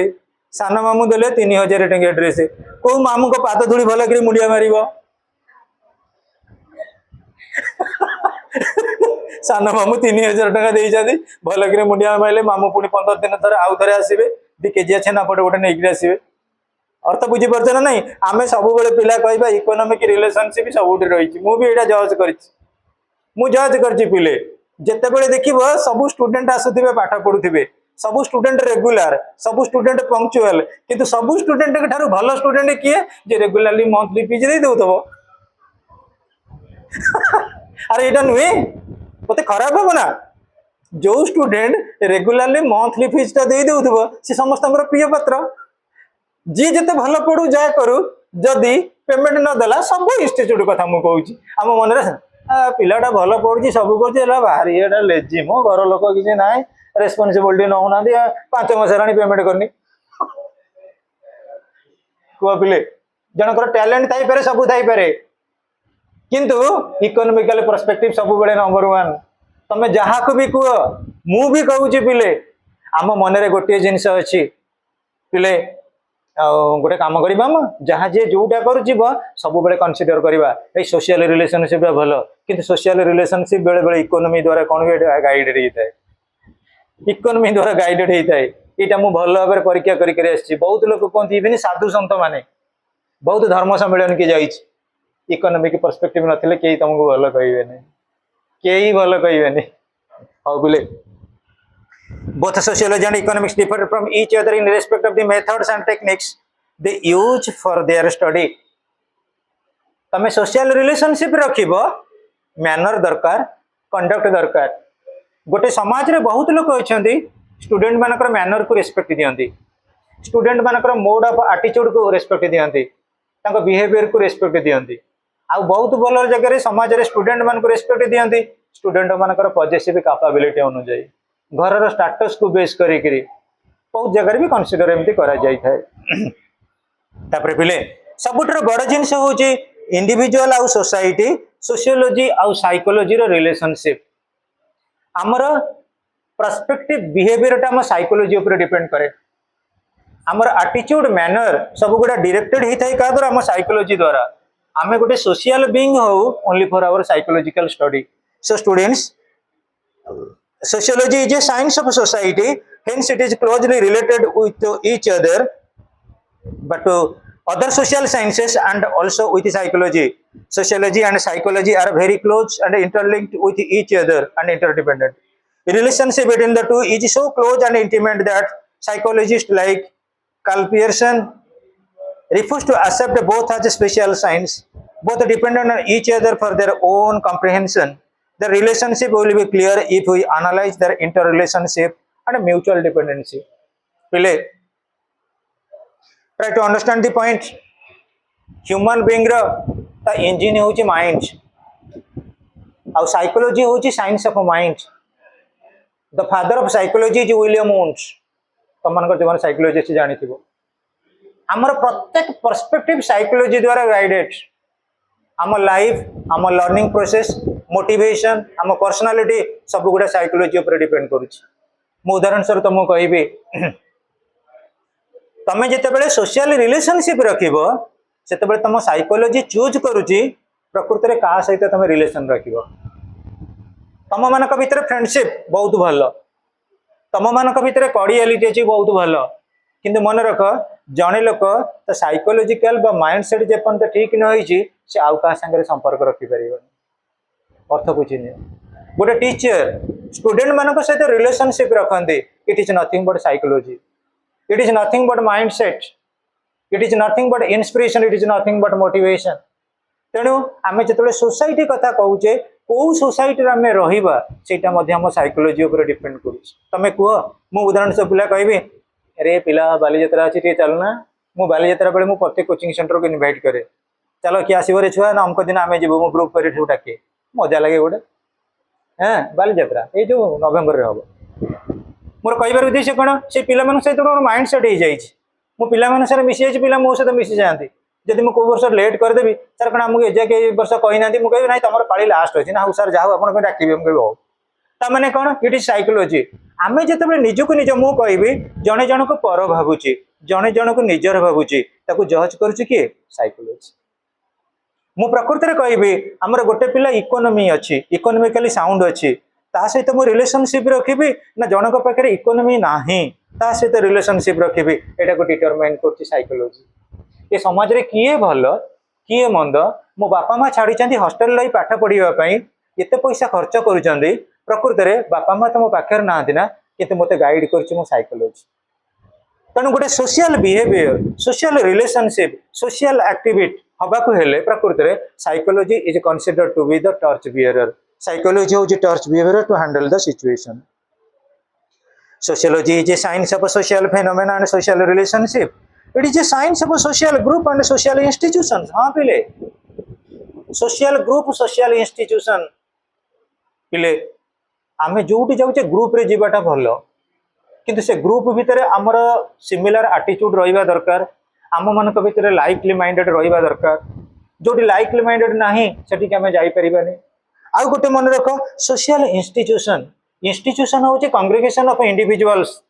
सान मामू देले 3000 टंकिया ड्रेस को मामू को पाद धूली भल कर मुंडिया मार सान मामू 3000 टका देते भल कर मुंडिया मारे मामू पुणी 15 दिन थर आउ थे आसवे 2 केजिया छेनापट गोटे नहीं आसवे अर्थ बुझीपार ना नहीं आम सब पिला कह इकोनॉमिक रिलेशनशिप सब रही मुझे यहाँ जज कर पिले जिते बड़े देख सब स्टूडेंट आसुवे पाठ पढ़ुवे सब स्टूडेंट रेगुलर सब स्टूडेंट पंक्चुअल किंतु सब स्टूडेंट ठारू भल स्टूडेंट किए जे रेगुलरली मंथली फीस दे दौथब अरे यहाँ नुहे मत खराब हम ना जो स्टूडेंट रेगुलरली मंथली फीसटा दे दौथब सी समस्त प्रिय पात्र जी जिते भल पढ़ू जा करू जदि पेमेंट नदेला सब इंस्टीट्यूट कथा मुझे कहूँ आम मन पिलाटा भल पढ़ुची सब कर बाहर ये लेजी मो घर लोक किसी ना रेस्पॉन्सिबिलिटी नौना 5 मास है पेमेंट करनी कह पिले जनकर टैलेंट थाईपे सब थाईपे किंतु इकोनॉमिकल पर्सपेक्टिव सब बेले नंबर 1 तुम जहाँ को भी कह मु भी कहूँ पिले आम मन रे गोटे जिनस अच्छी पिले गोटे काम करवा जहाँ जे जोटा कर सब बेले कनसीडर करवा ये सोशल रिलेशनशिप भल कि सोशल रिलेशनशिप बेले बेले इकोनोमी द्वारा कौन गाइडेड होता है इकोनोमी द्वारा गाइडेड होता है यहाँ मुझे भल भाव परीक्षा कर बहुत लोग कहते इवन साधु सन्त मैंने बहुत धर्म सम्मेलन की जाइए इकोनॉमिक पर्सपेक्टिव नथिले कई तुमको भल कहबेनी कई भल कहबेनी हाँ बोले both sociology and economics differ from each other in respect of the methods and techniques they use for their study तमे सोशल रिलेशनशिप रखिबो मैनर दरकार कंडक्ट दरकार गोटे समाज रे बहुत लोग अछंती स्टूडेंट मानकर मैनर को रिस्पेक्ट दियंती स्टूडेंट मानकर मोड ऑफ एटीट्यूड को रिस्पेक्ट दियंती तांको बिहेवियर को रिस्पेक्ट दियंती आ बहुत भल जगह समाज रे स्टूडेंट मान को रिस्पेक्ट दियंती स्टूडेंट मानकर पॉजिटिव कैपेबिलिटी अनुसार घर स्टाटस को बेस करी बहुत जगह भी कनसीडर एमती करा जाय थाए तापर पिले सबुठर बड़ जिनस होची इंडिविजुअल आउ सोसाइटी सोशियोलॉजी आउ साइकोलॉजी रो रिलेशनशिप हमर पर्सपेक्टिव बिहेवियर टा हम साइकोलॉजी ऊपर डिपेंड करे हमर एटीट्यूड मैनर सब गुडा डायरेक्टेड ही थाई का द्वारा हम साइकोलॉजी द्वारा आमे गोटे सोशल बीइंग हो only for our psychological study so students sociology is a science of society hence it is closely related with each other but other social sciences and also with psychology sociology and psychology are very close and interlinked with each other and interdependent the relationship between the two is so close and intimate that psychologists like Carl Pearson refuse to accept both as a special science both dependent on each other for their own comprehension the relationship will be clear if we analyze their interrelationship and mutual dependency. Pile, try to understand the point. Human being the engine होची mind. और psychology होची science of mind. The father of psychology is William Wundt. तमनकर जो psychologist जानी थी वो. हमारा प्रत्येक perspective psychology द्वारा guided. आम लाइफ आम लर्निंग प्रोसेस मोटिवेशन आम पर्सनालिटी सब गुड़ा साइकोलॉजी ऊपर डिपेंड करुच्ची मु उदाहरण स्वरूप तुमको कहबी तमें जितेबाला सोशल रिलेशनशिप रखिबो सेतेबाला तुम साइकोलॉजी चूज करुच्ची प्रकृति में क्या सहित तुम रिलेशन रखिबो तुम मान भीतर फ्रेंडशिप बहुत भल तुम मान भीतर कॉर्डियलिटी अच्छी बहुत भल किंतु मन रख जड़े लोक तो साइकोलॉजिकल माइंड सेट जेपर्यंत ठीक न होइछि से आउ का संगे संपर्क रखिपर अर्थ बुझी गोटे टीचर स्टूडेंट मान सहित रिलेशनशिप रखते it is nothing but psychology it is nothing but mind set it is nothing but inspiration it is nothing but motivation तेणु आम जो सोसाइटी कथा कहूचे कौ सोसाइटी आम रहा साइकोलॉजी डिपेंड करें कह मु उदाहरण से पिला कहि अरे पिला बालीजात्रा अच्छी टे चलना मु बालीजात्रा बेले मु प्रत्येक कोचिंग सेंटर को इनवाइट करे चलो किए आसवे छुआ ना अमक दिन आम जीव मु ग्रुप कर डाके मजा लगे गोटे हाँ बालीजात्रा ये जो नवेम्बर हम मोर कह उद्देश्य कौन से पिला सहित मोर माइंड सेट हो जाए मु पिला सर मिसी जाए पिला मो सहित मिसी जाती जब मुझे कौ वर्ष लेट करदेवी सर कौन आमको एजाक वर्ष कही ना मुझे कह ना तुम पाली लास्ट अच्छी ना सर जाओ आप डाकिबे मुझे हो ताने कौन इट इज साइकोलॉजी आम जो निजक निज मु कहि जड़े जन को पर भावुची जड़े जन को निजर भावुची जज करुच्ची किए साइकोलॉजी मु प्रकृति में कहि आमर गोटे पिला इकोनॉमी अच्छी इकोनॉमिकली साउंड अच्छी ता सहित मु रिलेशनशिप रखी ना जनक पाखे इकोनॉमी ना ता सहित रिलेशनशिप रखी यहाँ को डिटरमाइन कर साइकोलॉजी ये समाज रे किए भल किए मंद मो बापा माँ छाड़ी हॉस्टल लाई पाठ पढ़ाई एत पैसा खर्च कर प्रकृति में बापा माँ तो मो पाखे ना कि मत गाइड कर साइकोलॉजी तेणु गोटे social behaviour social relationship social activity हवाक हेले प्रकृति में psychology is considered to be the torch bearer psychology हूँ torch bearer to handle the situation sociology is a science of social phenomena and social relationship it is a science of social group and social institution हाँ पिले social group social institution पिले आम जो जाऊे group रे जीवाटा भल किंतु से group भितर आमर सिमिलर एटीट्यूड रहा दरकार आम मान भीतर लाइकली माइंडेड रहा दरकार जो लाइकली माइंडेड ना से आम जापरानी आउ गोटे मन रख सोशल इंस्टीट्यूशन इंस्टीट्यूशन हूँ कांग्रेगेशन ऑफ इंडिविजुअल्स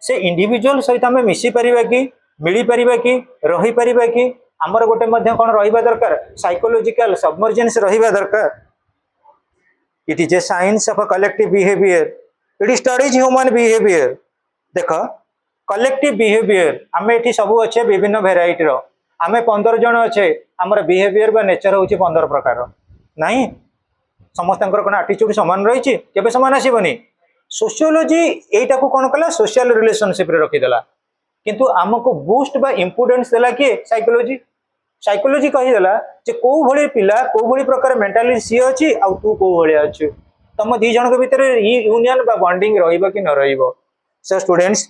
से इंडिविजुअल सहित आम मिसी पारिबा कि मिली परिबा कि रही परिबा कि आमर गोटे मध्य कौन रहिबा दरकार साइकोलॉजिकल सबमर्जेंस रहिबा दरकार it is a science of a collective behaviour it studies human behaviour देख कलेक्टिव बिहेवियर आम ये सब अच्छे विभिन्न भेराइटी आम 15 जन अच्छे आमर बिहेवियर बा नेचर हूँ 15 प्रकार नहीं समस्त कौन आटीट्यूड सामान रही केबे सामान आसबनी सोशियोलॉजी यहीटा को कौन कला सोशल रिलेशनशिप रे रखीदेला किंतु आमको बूस्ट बा इम्पोर्टेंस देला किए साइकोलॉजी साइकोलॉजी कहीदेला जे कौ भली पिला कौ भली प्रकार मेंटाली सी अच्छी आ तू कौ भाया अच्छु तुम दी जन भितर यूनियन बा बॉन्डिंग रहिबो कि न रहिबो so students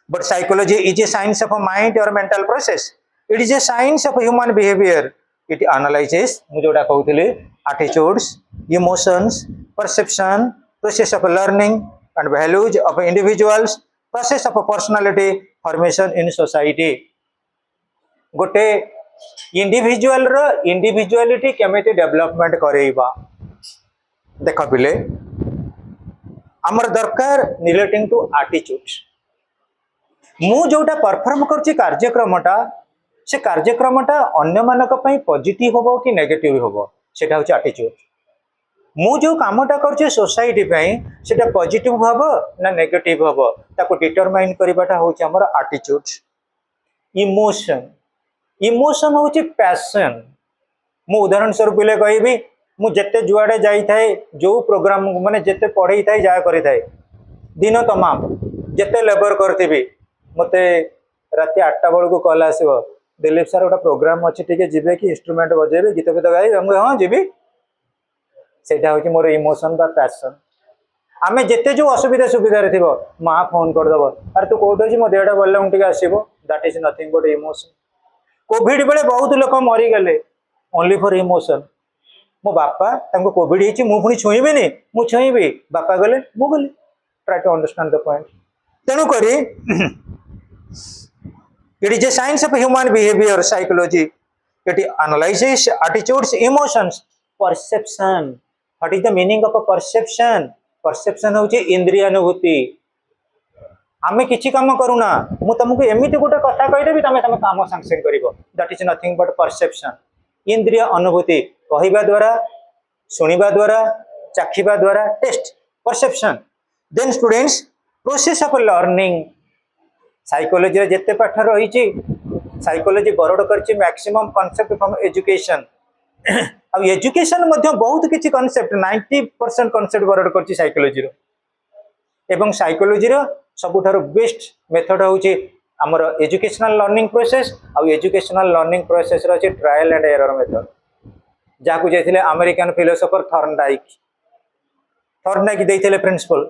but psychology is a science of a mind or mental process it is a science of human behavior it analyzes mu joda kahutili attitudes emotions perception process of learning and values of individuals process of personality formation in society गोटे individual रो individuality केमिति development करेइबा देख पिले हमर दरकार relating to attitude मु जोटा perform करछि कार्यक्रमटा से कार्यक्रमटा अन्य मानक पई पॉजिटिव होबो कि नेगेटिव होबो सेटा होछि एटीट्यूड मु जो कामटा करछि सोसाइटी पई सेटा पॉजिटिव होबो ना नेगेटिव होबो ताको डिटरमाइन करबाटा होछि हमर एटीट्यूड इमोशन इमोशन होछि पैशन मु उदाहरण स्वरूप ले कहबी मु जत्ते जुआडे जाई थाए जो प्रोग्राम माने जत्ते पढ़ई थाए जा करि थाए दिन तमाम जत्ते लेबर करथिबी मते राति 8टा बेल को कॉल आसो दिलीप सर गोटा प्रोग्राम अच्छे टे जी कि इंस्ट्रूमेंट बजेबे गीत गीत गाइबे हाँ जी सेटा हूँ मोर इमोशन बा पैशन आम जिते जो असुविधा सुविधा थी माँ फोन करदेव अरे तू कौट अच्छी मो देहटा बोल टे आसो that is nothing but emotion Covid बेले बहुत लोक मरीगले ओनली फॉर इमोशन मो बापा कोविड होती मुझे छुईबी मुझे छुईबी बापा गले मु गली try to understand the point तेणुक it is a science of human behavior psychology it analyzes attitudes emotions perception what is the meaning of a perception perception होची इंद्रिय अनुभूति आमे किछि काम करूना मु तुमको एमिति गोटे कथा कहि देबी तमे तमे काम संग करिवो that is nothing but perception इंद्रिय अनुभूति कहिबा द्वारा सुनिबा द्वारा चाखिबा द्वारा taste perception then students process of learning psychology जिते पाठ रही साइकोलॉजी बरड कर मैक्सिमम कॉन्सेप्ट फ्रॉम एजुकेशन अब एजुकेशन बहुत किसी कॉन्सेप्ट 90% कॉन्सेप्ट बरड कर साइकोलॉजी एवं साइकोलॉजी सबुठार बेस्ट मेथड हूँ आमर एजुकेशनल लर्निंग प्रोसेस आउ एजुकेशनल लर्निंग प्रोसेस अच्छे ट्रायल एंड एरर मेथड जहाँ जाते अमेरिकन फिलोसोफर थर्नडाइक देते प्रिंसिपल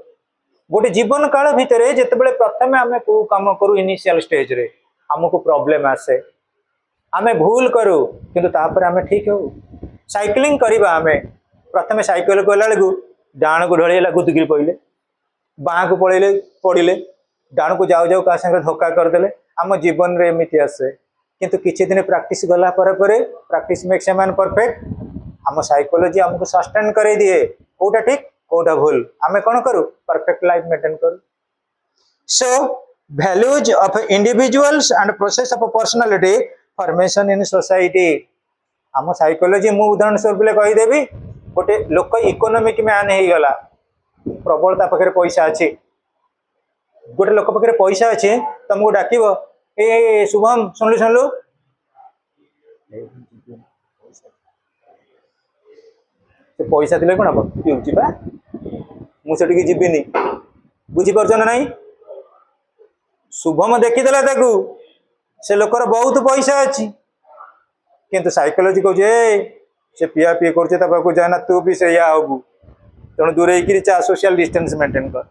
गोटे जीवन काल भितर जिते प्रथम आम को कम करूँ इनिशियल स्टेज रे आमको प्रॉब्लम आसे आम भूल करूँ किंतु तापर आम ठीक हो साइक्लिंग करवा आम प्रथम साइकेल गला बेलू डाण को ढलैला गुदगिरी पड़े बाँ को पड़े पड़े डाण को जाऊ जाऊ क्या संगे धक्का करदे आम जीवन रे एमती आसे किंतु किछि दिन प्रैक्टिस गला practice makes a man perfect आम साइकोलॉजी आमको सस्टेन करे दिए कोटा ठीक कोटा भूल आम कौन करूँ परफेक्ट लाइफ मेंटेन करूँ so values of individuals and process of personality formation in society आम साइकोलॉजी मु उदाहरण स्वरूप कहीदेवी गोटे लोक इकोनॉमिक मैन हो गला प्रबल ता पाखे पैसा अच्छी गोटे लोक पाखे पैसा अच्छे तुमको डाक ए शुभम शुणलु पैसा देले कौन हम पिऊची बा मुझे जीविनी बुझीपार ना नाई शुभम देखीदेला ताकू से लोकर बहुत पैसा अच्छी किंतु साइकोलॉजी कहे से पिया पी कर जाना तू भी से हबू तेणु दूरे चा सोशल डिस्टेंस मेंटेन कर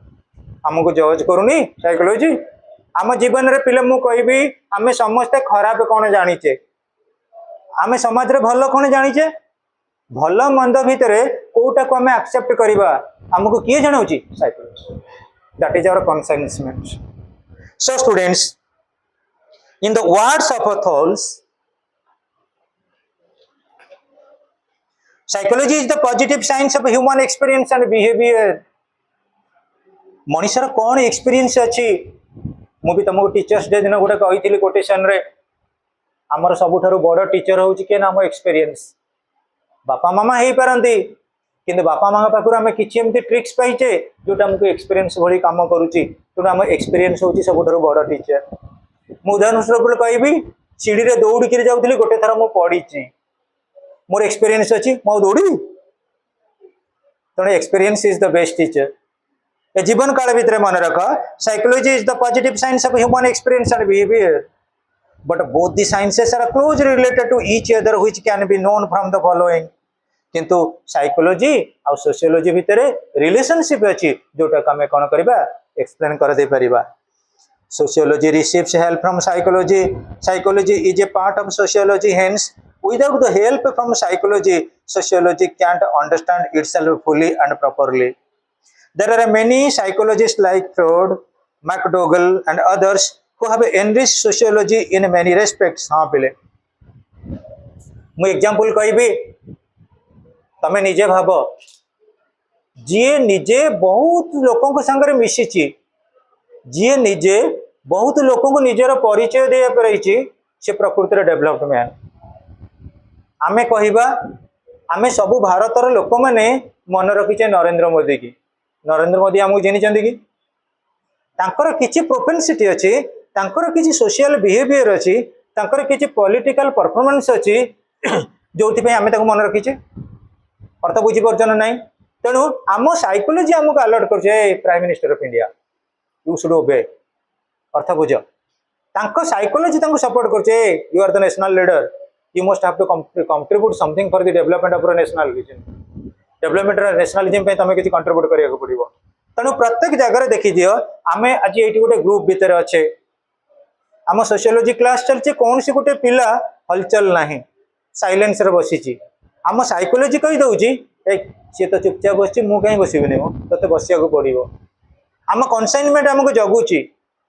आमको जज करूनी साइकोलॉजी आम जीवन रे पिले मु कहबी आमे समस्ते खराब कौन जानीचे आमे समाज रे भल कौन जानीचे भल मंद भितर कोटा को आमे एक्सेप्ट करबा हमको किए जनाउची psychology that is our consentment so students in the words of Thouless psychology is the positive science of human experience and behaviour मनुष्यर कौन एक्सपीरियंस अच्छी मुझे तुमको टीचर्स डे दिन गोटे कही कोटेशन रे आमर सबुठारु बड़ टीचर हूँ किए ना आम एक्सपीरियंस बापा मामा हो पारती किंतु बापा मामा पाखु आम किसी एमती ट्रिक्स पाइचे जोटा आमको एक्सपीरियंस भली काम करुच्ची तेणु आम एक्सपीरियंस हूँ सबुठारु बड़ टीचर मु उदाहरण स्वरूप कहि सीढ़ी रे दौड़ी जाऊली गोटे थर मुझे पड़ी मोर एक्सपीरियंस अच्छी मु दौड़ी तेणु experience is the best teacher ए जीवन काल भितर मन रख psychology is the positive science of human experience and behaviour but both the sciences are close related to each other which can be known from the following किंतु psychology और sociology भितर relationship अच्छी जोटा आम कौन करवा एक्सप्लेन कर दे परिबा sociology receives help from psychology psychology is a part of sociology hence without the help from psychology sociology can't understand itself fully and properly there are many psychologists like Freud McDougall and others who have enriched sociology in many respects हाँ पिले मु example कहबी तमे निजे भाव जी निजे बहुत लोकों संगे मिशिची जी निजे बहुत लोकों निजर परिचय दे पारिछि से प्रकृति डेवलप्ड मैन आमे कहवा आमे सबू भारतर लोक मैंने मन रखीचे नरेंद्र मोदी की नरेंद्र मोदी आमको जानी कि तांकर किछि प्रोपेंसिटी अच्छी तांकर किछि सोशल बिहेवियर अच्छी तांकर किछि पॉलिटिकल परफॉर्मेंस अच्छी जो आमे ताको मन रखीचे अर्थ बुझी पार्छन ना तेणु आम साइकोलॉजी आमको अलर्ट कर prime minister of India you should obey अर्थ बुझ तांको साइकोलॉजी तांको सपोर्ट कर you are the national leader you must have to contribute something for the development of nationalism development nationalism पे तमे किछि कंट्रीब्यूट करिया को पड़िबो तनु प्रत्येक जगह रे देखि दियो आमे आज एठी गोटे ग्रुप भीतर अच्छे आम सोशियोलॉजी क्लास चलचे कौन सी गोटे पिला हलचल नाही साइलेंस रे बसिची आम साइकोलॉजी कहि दउची ए से तो चुपचाप बसची मु कहीं बसिबिनी मो तते बसिया को पड़िबो आम कन्साइनमेंट हमको जगुची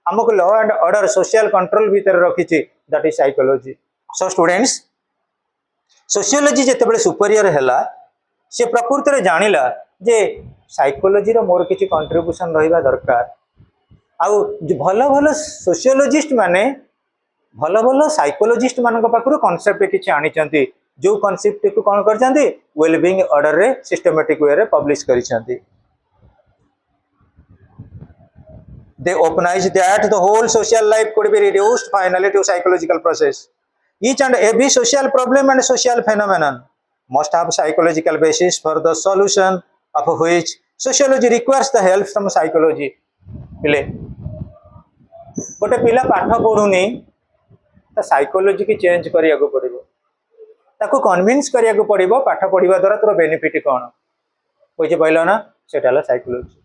हमको law and order social control भीतर रखिची that is psychology so students sociology जिते सुपरियर है सी प्रकृति में जानिला जे साइकोलॉजी रो मोर किछि कंट्रीब्यूशन रहिबा दरकार आउ भल भल सोशियोलॉजिस्ट माने भल भल साइकोलॉजिस्ट मान पाखु कॉन्सेप्ट किछि आनिचंती जो कॉन्सेप्ट को कौन करचंती वेलबीइंग ऑर्डर रे सिस्टमैटिक वे रे publish करिसंती they openized that the whole social life could be reduced finally to psychological process each and every social problem and social phenomenon must have psychological basis for the solution of which sociology requires the help from psychology पिले गोटे पिला पाठ पढ़ुनी ता psychology की change करिया को पड़िबो ताको convince करिया को पड़िबो पाठ पढ़िबा द्वारा तोर बेनिफिट कोन होय जे कहलो ना सेटा हला साइकोलॉजी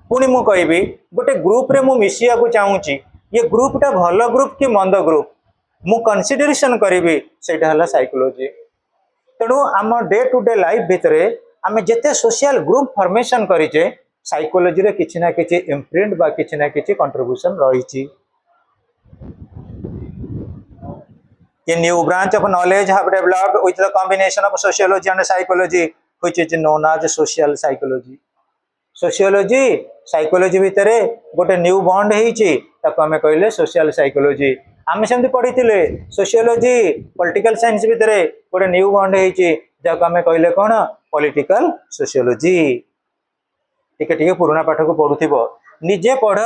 पुणी मु कहबी गोटे ग्रुप रे मु मिसिया को चाहूची ये ग्रुपटा भल ग्रुप कि मंद ग्रुप मु कंसीडरेशन करी सेटा हला साइकोलॉजी तेणु आम डे टू डे लाइफ भितर आम जिते सोशल ग्रुप फॉर्मेशन करिचे साइकोलॉजी रे किछि ना किछि इम्प्रिंट बा किछि ना किछि कंट्रीब्यूशन रहिछि ये new branch of knowledge have developed with the combination of sociology and psychology which is known as social psychology sociology psychology भितर गोटे न्यू बॉन्ड होइछि ताको हमें कहले सोशल साइकोलॉजी आम सेमती पढ़ी सोशियोलॉजी पॉलिटिकल साइंस भितर गोटे न्यू बॉन्ड होइछि जाको हमें कहले कौन पॉलिटिकल सोशियोलॉजी टिके टिके पुराना पाठ को पढ़ुथिबो निजे पढ़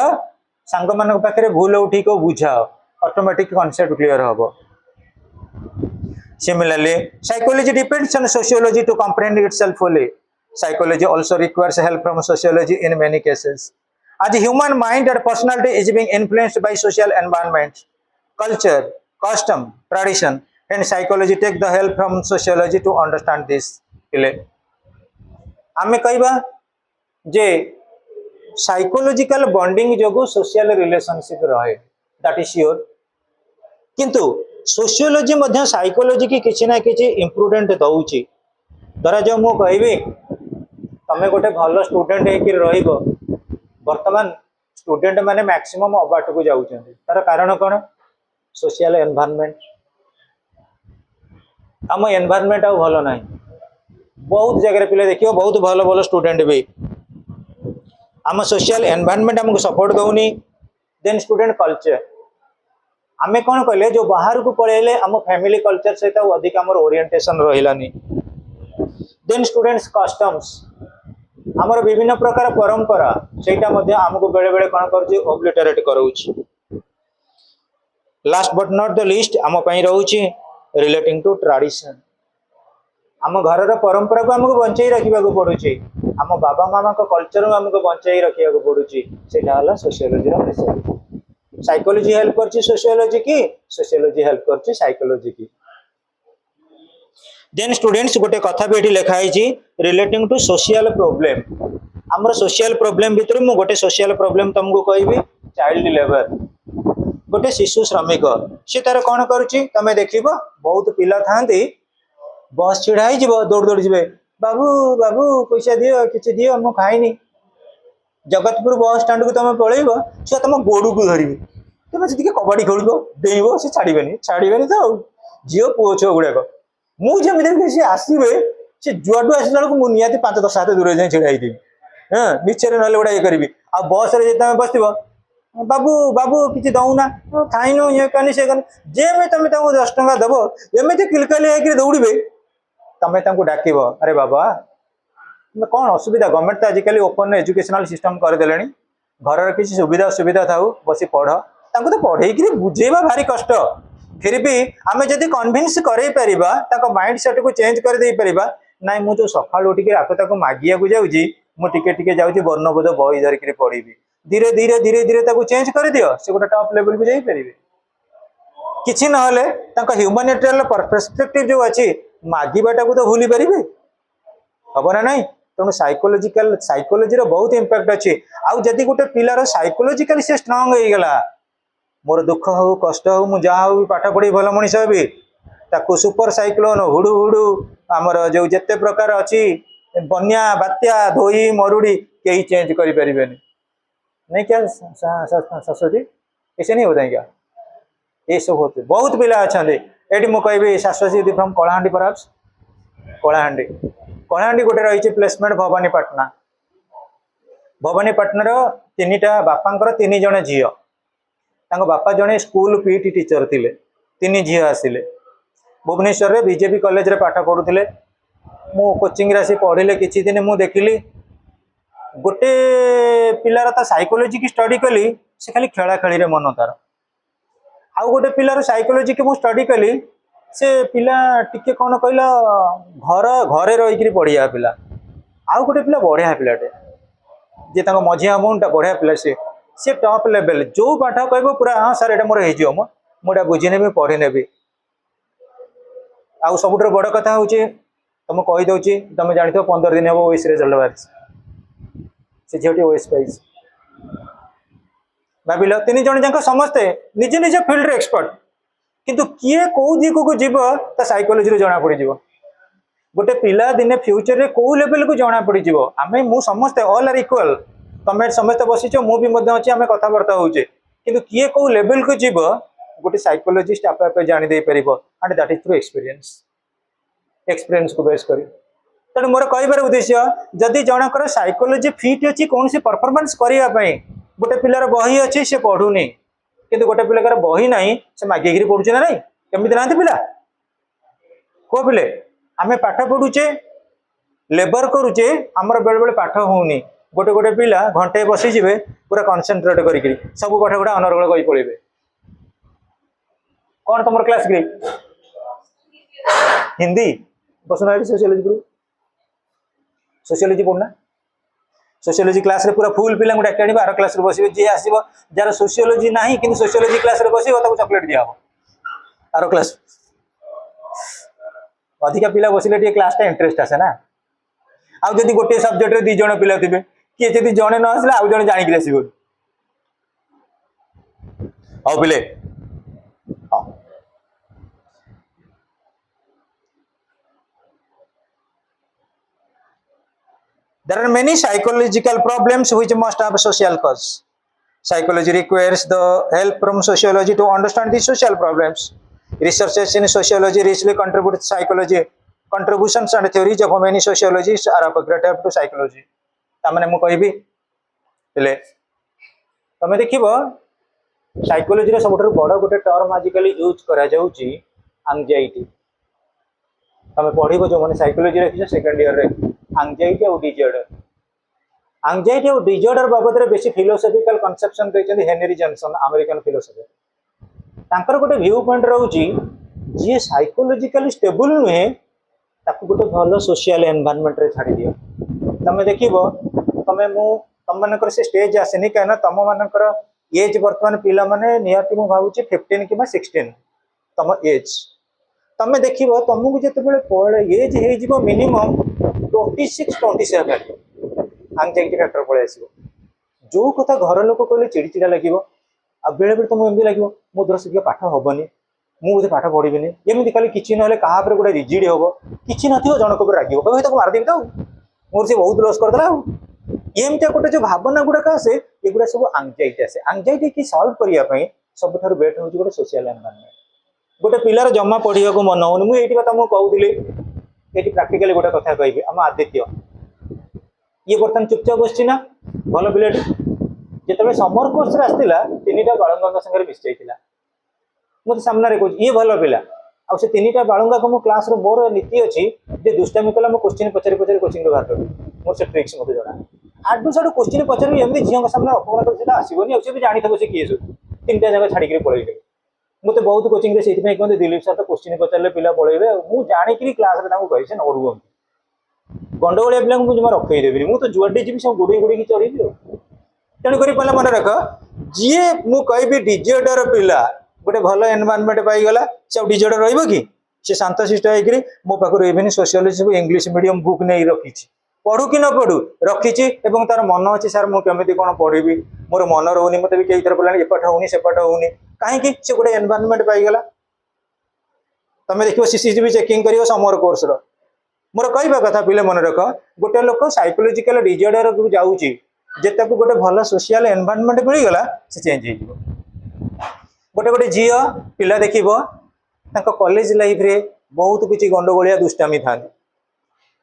सांग मान पाखे भूल उठी को बुझाओ ऑटोमेटिक कॉन्सेप्ट क्लियर होबो similarly psychology depends on sociology to comprehend itself fully psychology also requires help from sociology in many cases as the human mind and personality is being influenced by social environment culture custom tradition and psychology take the help from sociology to understand this ile ame kaiba je psychological bonding jogo social relationship rahe that is sure किंतु sociology मध्य psychology की किसी ना किसी improvement दउची धरा जो मु कहबी तमे गोटे भल स्टूडेंट हो बर्तमान स्टूडेंट माने मैक्सिमम अबाट को जाउछन्ती तार कारण कौन सोशल एनवायरनमेंट आम एनवायरनमेंट आ भल ना बहुत जगह पिले देखियो बहुत भल भल स्टूडेंट भी आम सोशल एनवायरनमेंट आमको सपोर्ट दउनी देन स्टूडेंट कल्चर आमे कौन कहले जो बाहर को पळेले हम फैमिली कल्चर सहित अधिक आमर ओरिएंटेशन रहिलानी देन स्टूडेंट्स कस्टम्स आमर विभिन्न प्रकार परंपरा सेटा मध्ये हमको बेले बेले कौन करूची ओब्लिटरेट करूची last but not the list आम पई रहूची रिलेटिंग टू ट्रेडिशन आम घर परंपरा को हमको बंचाई रखा पड़ुची आम बाबा मामा को कल्चर को हमको बंचाई रखा पड़ुची सेटा हला सोशियोलॉजी रा विषय साइकोलॉजी हेल्प करची सोशियोलॉजी की सोशियोलॉजी हेल्प करची साइकोलॉजी की देन स्टूडेंट्स गोटे कथा भी एठी लिखा है रिलेटिंग टू सोशल प्रॉब्लम हमर सोशल प्रॉब्लम भीतर मु गोटे सोशल प्रॉब्लम तुमको कहबी चाइल्ड लेबर गोटे शिशु श्रमिक से तार कौन करुच्ची तमें देखिबो बहुत पिला थांती बस छिड़ा ही दौड़ दौड़ जी बाबू बाबू पैसा दियो किसी दियो मु खाइनी जगतपुर बस स्टैंड को तुम पलैब से तुम गोड़ को धरवे तुम जी कबाड़ी खेल डेब से छाड़े तो झील पुओ छुआ गुड़ाक मुझे सी आसवे से जुआडू आसला बेलू मुझे निहती 5-10 हाथ दूर जाए छिड़ाई हाँ मिछरे ना गुड़ा ये करी आ बस तुम बस बाबू बाबू किसी दौना खाइन ये कहनी से जेमे तुम 10 टंका दब एमती किलकाली होकर दौड़े तुम डाक अरे बाबा कौन असुविधा गवर्नमेंट तो आजिकल ओपन एजुकेशनल सिस्टम करदे घर किसी सुविधा सुविधा था बस पढ़ तो पढ़े बुझेबा भारी कष्ट फिर भी आम जदि कन्भिन्स कर माइंड सेट को चेंज कर दे पारिबा नाई मु जो सकाल उठिक आको मागिया को जाऊँगी मुझे जाऊँगी वर्णबोध बही धरिक पढ़ी धीरे धीरे धीरे धीरे चेंज कर दियो से गोटे टॉप लेवल को जाई परिबे किछि नहले तांका ह्यूमैनिटेरियल पर्सपेक्टिव जो अछि मागिबाटा को तो भूली परिबे हबो ना नहीं तेणु साइकोलॉजी बहुत इंपैक्ट अच्छे आउ जदि गोटे पिलार साइकोलॉजिकली से स्ट्रांग हो गला मोर दुख हो कष्ट हो मुझे जहाँ भी पाठ पढ़ी भल मनीष भी ताकू सुपर साइक्लोन हुडु हुडु आमर जो जिते प्रकार अच्छी बन्या बात्या धोई मरुड़ी कहीं चेंज करें नहीं क्या सरस्वती ऐसे नहीं होता है क्या ये सब होते बहुत पिला अच्छा ये मुझे शाश्वती फ्रॉम कलाहांडी परहाप्स कलाहांडी कलाहांडी गोटे रही प्लेसमेंट भवानीपाटनार 3टा बापांकर 3 जण झी बापा जड़े स्कूल पीटी टीचर थिले 3 झी आसिले भुवनेश्वर रे बीजेपी कॉलेज रे पाठ पढ़ुले मु कोचिंग रे आसी पढ़िले किछि दिन मु देखिली गोटे पिलार ता साइकोलॉजी की स्टडी कली से खाली खेला खेली रे मन तार आउ गोटे पिलार साइकोलॉजी की मु स्टडी कली से पिला टिके कौन कहला घर घरे रही पढ़िया पिला आउ गोटे पिला बढ़िया पिलाटे जे तांको मझिया अमाउंटा बढ़िया पिला से टॉप लेवल जो पाठ कह पूरा हाँ सर एटा मोर हो मुझे बुझी नेबी पढ़ी नेबी आउ सब बड़ कथा हूँ तुम कहीदे तुम जान 15 दिन हम ओएस रिजल्ट बाहर से झीटी ओएस पाइस भाविल 3 जण जाक समस्ते निज निज फील्ड एक्सपर्ट किंतु किए कौ दिक को जीव ता साइकोलॉजी जना पड़ गोटे पिला दिने फ्यूचर रे कौ लेवल को जना पड़ आम मु समस्ते ऑल आर इक्वल तमें समस्त बसीच मुझे अच्छी आम कथबार्ता होचे किंतु किए कौ लेवल को जीव गोटे साइकोलॉजिस्ट आप जानी दे पार and that is through experience को बेस कर तेणु मोर कहबार उद्देश्य जदि जनकर साइकोलॉजी फिट अच्छी कौन सी परफॉर्मेंस करने गोटे पिलार बही अच्छी से पढ़ुनी किंतु गोटे पिलाकार बही ना से मागिकी पढ़ुचे ना नहीं कमी ना पिला को पिले आम पाठ पढ़ुचे लेबर करुचे आमर बेले बेले पाठ होनी गोटे गोटे पिला घंटे बसीजे पूरा कनसेंट्रेट करी सब पाठ गुड़ा अनर्गल कही पड़े कौन तुम क्लास ग्री हिंदी बसुना सोशियोलॉजी ग्रुप सोशियोलॉजी पढ़ना सोशियोलॉजी क्लास रे पूरा फुल पिला डाक आने 12 क्लास बसवे जी आसो जार सोशियोलॉजी ना कि सोशियोलॉजी क्लास रे बस चॉकलेट दिया आर क्लास अधिका पिला बसले क्लास इंटरेस्ट आसे ना आउ जदि गोटे सब्जेक्ट रे 2 जण पिला थे किए जदि जड़े न आसला आउ जड़े जानिक आसो आओ पिले हाँ There are many psychological problems which must have social cause. Psychology requires the help from sociology to understand the social problems. Researchers in sociology richly contribute to psychology. Contributions and theories of many sociologists are of great help to psychology. तामने मु कहबी ले तमे देखिबो psychology रे सबुठारु बड़ गोटे term आजिकली use करा जाउची anxiety. तमे पढ़िबो जो माने साइकोलोजी रखिछ सेकंड ईयर रे एंजाइटी और डिसऑर्डर। एंजाइटी और डिसऑर्डर बाबद रे बेसी फिलोसॉफिकल कन्सेप्शन कहते हेनरी जॉनसन अमेरिकन फिलोसोफर। तांकर गोटे व्यू पॉइंट रहउची जे साइकोलॉजिकली स्टेबल नुहे ताकू गोटे भलो सोशल एनवायरनमेंट रे छाड़ी दियो। तमे देखिबो तमे मु तम मानकर से स्टेज आसेनी कहना तम मानकर एज वर्तमान पिला माने नियति मु भाबुची 15 कि 16 तम एज तमे देखिबो तुमको जेतेबेले पळे एज हे जिवो मिनिमम 26 27 एंजाइटी फैक्टर पळे आसीबो। जो कथा घर लोक कहले चिड़चिड़ा लगिवो आ बेले बेले तुम एमती लगिवो मो द्वारा से पाठ हबनी मु बोधे पाठ पढ़िबिनी एमती खाली किछि नहले कहा पर गोटे रिजिड हबो किछि नथियो जनक पर रागिवो कहबे ताको मार देबी त मोर से बहुत लॉस कर देला एमती गोटे जो भावना गुड़ाक आसे एगुड़ा सब एंजाइटी आसे। एंजाइटी की सॉल्व करिया पई सबठारु बेट होची गोटे सोशल एनवायरनमेंट। गोटे पिलार जमा पढ़िया को मन होनी मुझे ये तुमको कहूली ये प्राक्टिकली गोटे कथा कहि आम आदित्य ये बर्तमान चुपचाप बस ना भल पिलाटी जिते समर कोर्स आसाला 3टा बालुंगा संगे मिस जाइला मुझे सामने कह ये भल पिला आ से 3टा बालुंगा को मो क्लास रो मोर नीति अच्छी जे दुष्टामी कला मो क्वेश्चन पचारि पचारि कोचिंग बाहर कर मोर से ट्रिक्स मते जଣା आडू साडू क्वेश्चन पचारि एमती झील सामने अपमान कर आसबनी आ जानी थो से किए 3टा जगह छाड़ी पलैले मत बहुत कोचिंग से कहते दिलीप सर तो क्वेश्चन पचारे पिला पलैबे मुझे जाणी क्लास कही से न रुहतु गंडगोलिया पिला मुझे जमा रखईदेवी मुझे जुआडे जी सब गुड़ी गुड़ी चढ़ी तेणुक पाला मन रख जी मु कहि डिजॉर्डर पिला गोटे भल एनवायरनमेंट पाईगला से डिजॉर्डर रही सी शांतशिष्ट होकर मो पाखे even sociology English medium book नहीं रखी पढ़ू कि न पढ़ू रखी तार मन अच्छी सार मुझे कौन पढ़ी मोर मन रोनी मत भी कई थर पड़े एपट होनी सेपट होनी कहीं से गोटे एनवायरनमेंट पाईगला तुम देखो सीसीटीवी चेकिंग कर समर कोर्स मोर कहवा कथा पिले मन रख गोटे लोक साइकोलॉजिकल डिजॉर्डर को जाऊँगी जेता को गोटे भल सोशल एनवायरनमेंट मिलगला से चेंज हो गोटे गोटे झी पिला देख कॉलेज लाइफ रे बहुत किसी गंडगोलिया दुष्टामी था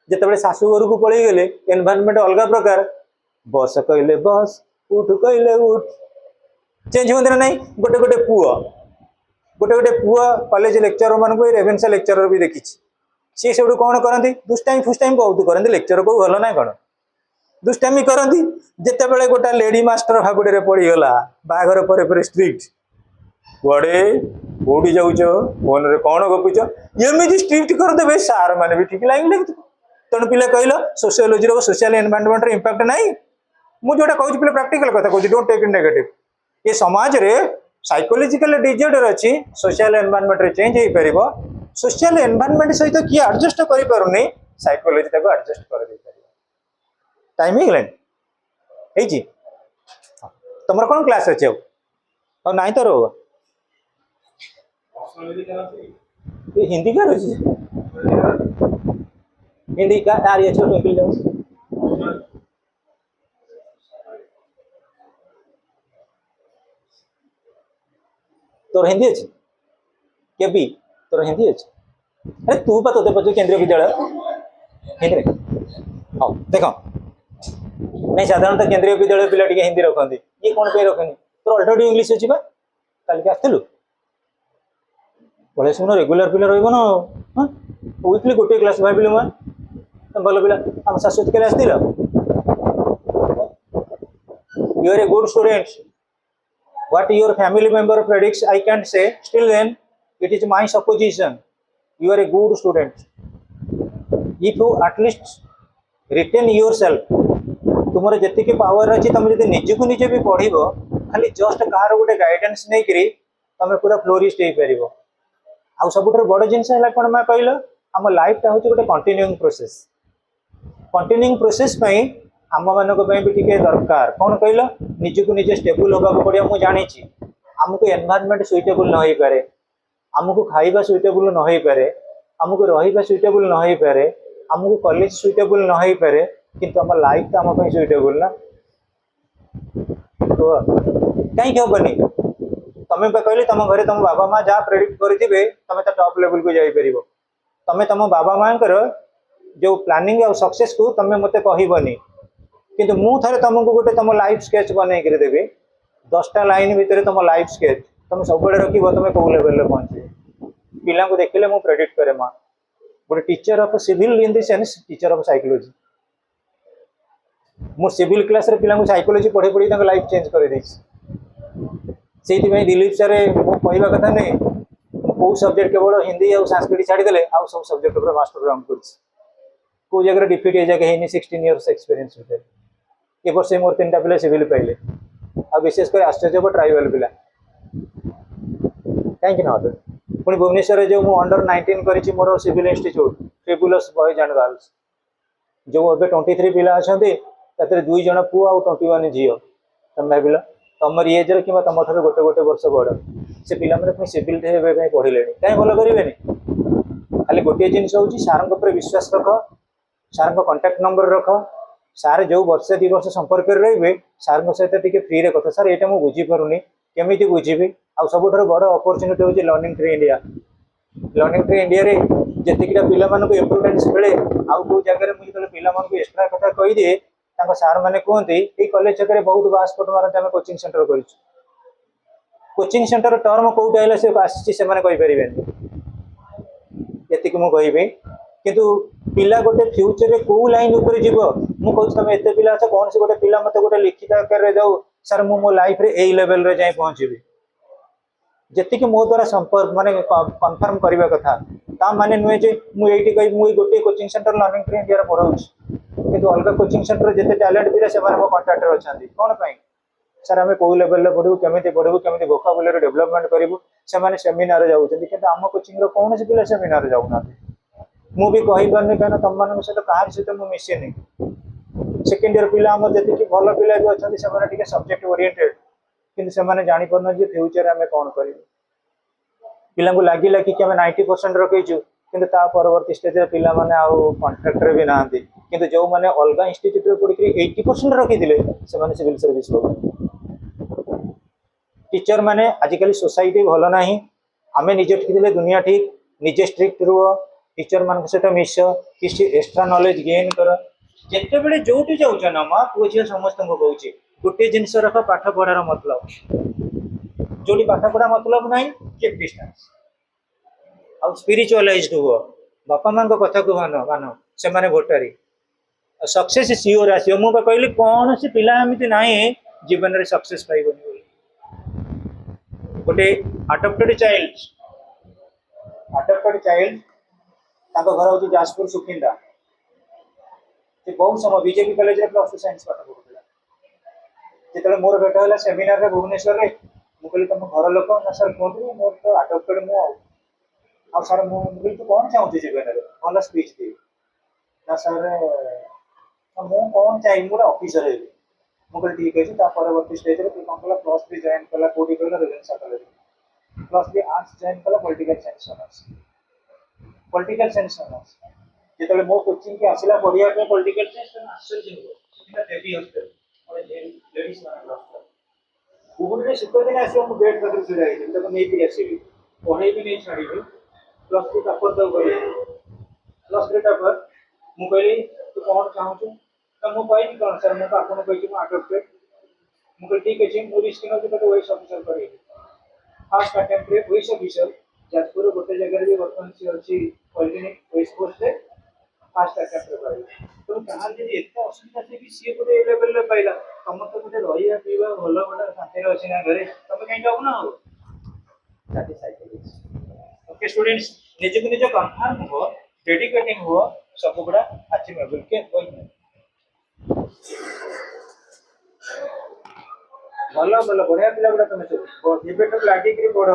जिते शाशुघर को पलि गले एनवायरनमेंट अलग प्रकार बस कहले बस उठ कहले उठ चेंज होते ना नहीं गोटे गोटे पुआ कॉलेज लेक्चर मान रेभेन्सा लेक्चरर भी देखी सी सब कौन करती दुष्टामी फुष्टामी बहुत करती लेक्चर को भल ना कौन दुष्टामी करती जिते बड़े गोटा लेडी मास्टर हाबुड़े पड़गला बाघर पर स्ट्रिक्ट कुआड़े कौटी जाऊच फोन रे कौन गपुच एमती स्ट्रिक्ट करदे सार मैंने भी ठीक लाइन लगे तेणु पिला कहल सोशियोलोजी सोशल एनवायरनमेंट इंपैक्ट नहीं मुझे जोटा कहूँ पिला प्राक्टिकल कथा कहूँ डोंट टेक इट नेगेटिव ये समाज रे साइकोलॉजिकल डिजॉर्डर अच्छी सोशल एनवायरनमेंट रे चेंज हो पार सोशल एनवायरनमेंट सहित किए एडजस्ट कर पारुनी साइकोलॉजी ताको एडजस्ट कर दे पार टाइम हो गलानी तुम कौन क्लास अच्छे और नाई तो रो हिंदी का रही हिंदी का यार ये छोटे पिल जाओ तोर हिंदी अच्छी के भी तोर हिंदी अच्छी अरे तू पा तोते पचे केंद्रीय विद्यालय हिंदी हाँ देख नहीं साधारणतः केंद्रीय विद्यालय पिला टिके हिंदी रखती ये कौन पे रखनी तोर ऑलरेडी इंग्लिश अच्छी बा कल के आसलु पढ़े सुन रेगुलर पिला रही ना वीकली गोटे क्लास भाविल मैं भल पिला आम शाश्वत के आसती you are a good student what your family member predicts I can't say still then it is my supposition you are a good student if you at least retain yourself तुमर जति power अच्छी तुम जब निज को निजे भी पढ़ खाली जस्ट कहार गोटे गाइडेंस नहीं करी तुम पूरा फ्लोरिस्ट हो पार आउ सब बड़ जिनस कौन मैं कहल आम लाइफटा हूँ गोटे कंटिन्यूइंग प्रोसेस आम मानक भी टे दरकार कौन कहल निज को निजे स्टेबल होगा पड़ा मुझे जानी आमको एनवायरनमेंट सुइटेबल न हो पारे आमको खाइबा सुइटेबल न हो पारे आमको रहा सुइटेबल न हो पारे आमको कॉलेज सुइटेबल न हो पारे किंतु आम लाइफ तो आम सुइटेबल ना तो कहीं हेनी तुम कहली तुम घरे तुम बाबा माँ जहाँ प्रेडिक्ट करेंगे तुम तो टॉप लेवल को जापर तुम तुम बाबा माँ जो प्लानिंग आ सक्सेस को तुम मत कहबनी किंतु मु थे तुमको गोटे तुम लाइफ स्केच बनई देवी 10टा लाइन भितर तुम लाइफ स्केच तुम सब रख तुम कौ लेवल पहुंचे पिला को देखिले मु प्रेडिक्ट करे माँ गोटे teacher of civil in the sense teacher of psychology मु सिविल क्लास रे पिला को साइकोलॉजी पढ़े पढ़ी लाइफ चेंज कर दी से दिलीप सर मो कहवा कथा नहीं कौ सब्जेक्ट केवल हिंदी और संस्कृत छाड़ीदे आउ सब सब्जेक्ट मास्टर राउंड कर जगह डिफिट ये जगह 16 इयर्स एक्सपीरियंस ये वर्ष मोर 3टा पिला सिविल पाइले आ विशेषकर आश्चर्य ट्राइबल पिला कहीं ना पुणी भुवनेश्वर जो मुझे अंडर 19 करी मोर civil institute fabulous boys and girls जो ए 23 पिला अच्छा 2 जन पुआ और 21 झील तुम भाविल तुम एज कि तुम ठार गोटे गोटे वर्ष बड़ से पिला मैंने सिविल पढ़ले कहीं भल करेंगे खाली गोटे जिनस हूँ सार विश्वास रख सार कंटाक्ट नंबर रख सार जो वर्ष 2 वर्ष संपर्क रे सार सहित टी फ्री रे कथा सार यहाँ मुझे बुझीपारूनी केमी बुझी आ सब बड़ अपरच्युनिटी हूँ learning tree India learning tree India रे जितकीटा पिला इम्पोर्टेंस मिले आउ कौ जगह मुझे पिला एक्सट्रा कथा कहीदिए सार मैंने कहते ये कॉलेज छक बहुत बास्पट मारते आम कोचिंग सेंटर कर कोचिंग सेंटर टर्म कौट आइला से आसपारे ये मुझे किंतु पिला गोटे फ्यूचर रे कौ लाइन ऊपर जीव मुझे तुम एत पिला अच्छा कौन से गोटे पिला मत गोटे लिखित आकार जाऊ सर मो लाइफ रे ए लेवल रे जाए पहुंचबी जी मो द्वारा संपर्क माने कन्फर्म करने कथा ता माने नुहे जे मुझे कही मुझे गोटे coaching centre learning tree India पढ़ाऊँ किंतु अलग कोचिंग सेंटर जिते टैलेंट पिला से मो कंटाक्टर अच्छा कौन पाई सर आम कौ लेवल पढ़ू केमी पढ़ू केमी वोकाबुलरी डेवलपमेंट करूँ से सेमिनार जाऊँगी कि आम कोचिंग कौन से पिला सेमिनार जाऊना मु भी कही पारनी कहीं तुम मान सहित कहार सहित मुझे मिसेनि सेकेंड इयर पिला आम जी भल पिला भी अच्छा सब्जेक्ट ओरिएंटेड कि जापार जे फ्यूचर आम कौन कर पिला लगे कि आम 90% रखीचु कि परवर्ती स्टेज पिला माने आउ कॉन्ट्रैक्टर भी ना कि जो मैंने अलग इंस्टीट्यूट पढ़ी 80% रखी से सिविल सर्विस टीचर माने आजिकल सोसाइटी भल ना आम निजे ठीक दुनिया ठीक निजे स्ट्रिक्ट रुह टीचर मान सहित मिस किसी एक्सट्रा नॉलेज गेन कर जिते बड़े जो जाऊँ ना माँ पुओ झील समस्त कहूँ गोटे जिनस रख पाठ पढ़ार मतलब जो पाठ पढ़ा मतलब ना कीप डिस्टेंस आउ स्पिरिचुअलाइज हुआ बापा माँ कथा को मान से भोटारी सक्सेस सियोर आसो मुझे कहली कौन सी पिला एमती ना जीवन में सक्सेस पाइबनी गोटे अडॉप्टेड चाइल्ड घर हूँ जाजपुर सुकिंदा से बहुत समय बीजेपी कॉलेज रे +2 साइंस पाठ पढ़ुला जिते मोर भेट है सेमिनार रे भुवनेश्वर रे मुझे तुम घर लोक ना सर कहते मोर तो अडॉप्टेड मु सर मुझे तू कौन चाहूँ जीवन में भल स्पीच दी ना सर मु कौन चाहिए गोटे ऑफिसर है मुझे ठीक है परवर्ती स्टेज रे कौन कला +3 जॉइन कला कोडी कला रेवेन्सा कॉलेज +3 आर्ट्स जॉइन कला पॉलिटिकल साइंस ऑनर्स जिते मो कोचिंग के आसला पढ़िया पॉलिटिकल साइंस आश्चर्य हो देवी हॉस्टल और लेडीज मान बुबुन शीत दिन आस गेट पाखे छुड़ा होती नहीं आसवि पढ़े भी नहीं छाड़ी +2 टपर तो गली +3 टपर मु कहली तू कौन चाहूँ तो मुझे कही कौन सर मुझे आपको कही अडॉप्टेड मुझे ठीक अच्छे मुझे रिस्क नौ वैस ऑफिसर कर फास्ट अटेम्प्ट वैस ऑफिसर जाजपुर गोटे जगह भी बर्तमान सी अच्छी पॉलिटेक्निक वैस पोस्ट फास्ट अटेम्प्ट कर तो कहार जी एत असुविधा से कि सी गोटे लेवल पाइला तुम तो गोटे रहा पीवा भल गोटे शांति अच्छी ना घरे तुम कहीं जाऊ ना ओके स्टूडेंट्स निजक निज कन्फर्म हुआ डेडिकेटिंग हुआ सब गुड़ा अचीवेबल के भल भल बढ़िया पिला गुड़ा तुम सब एबेठू लगिक पढ़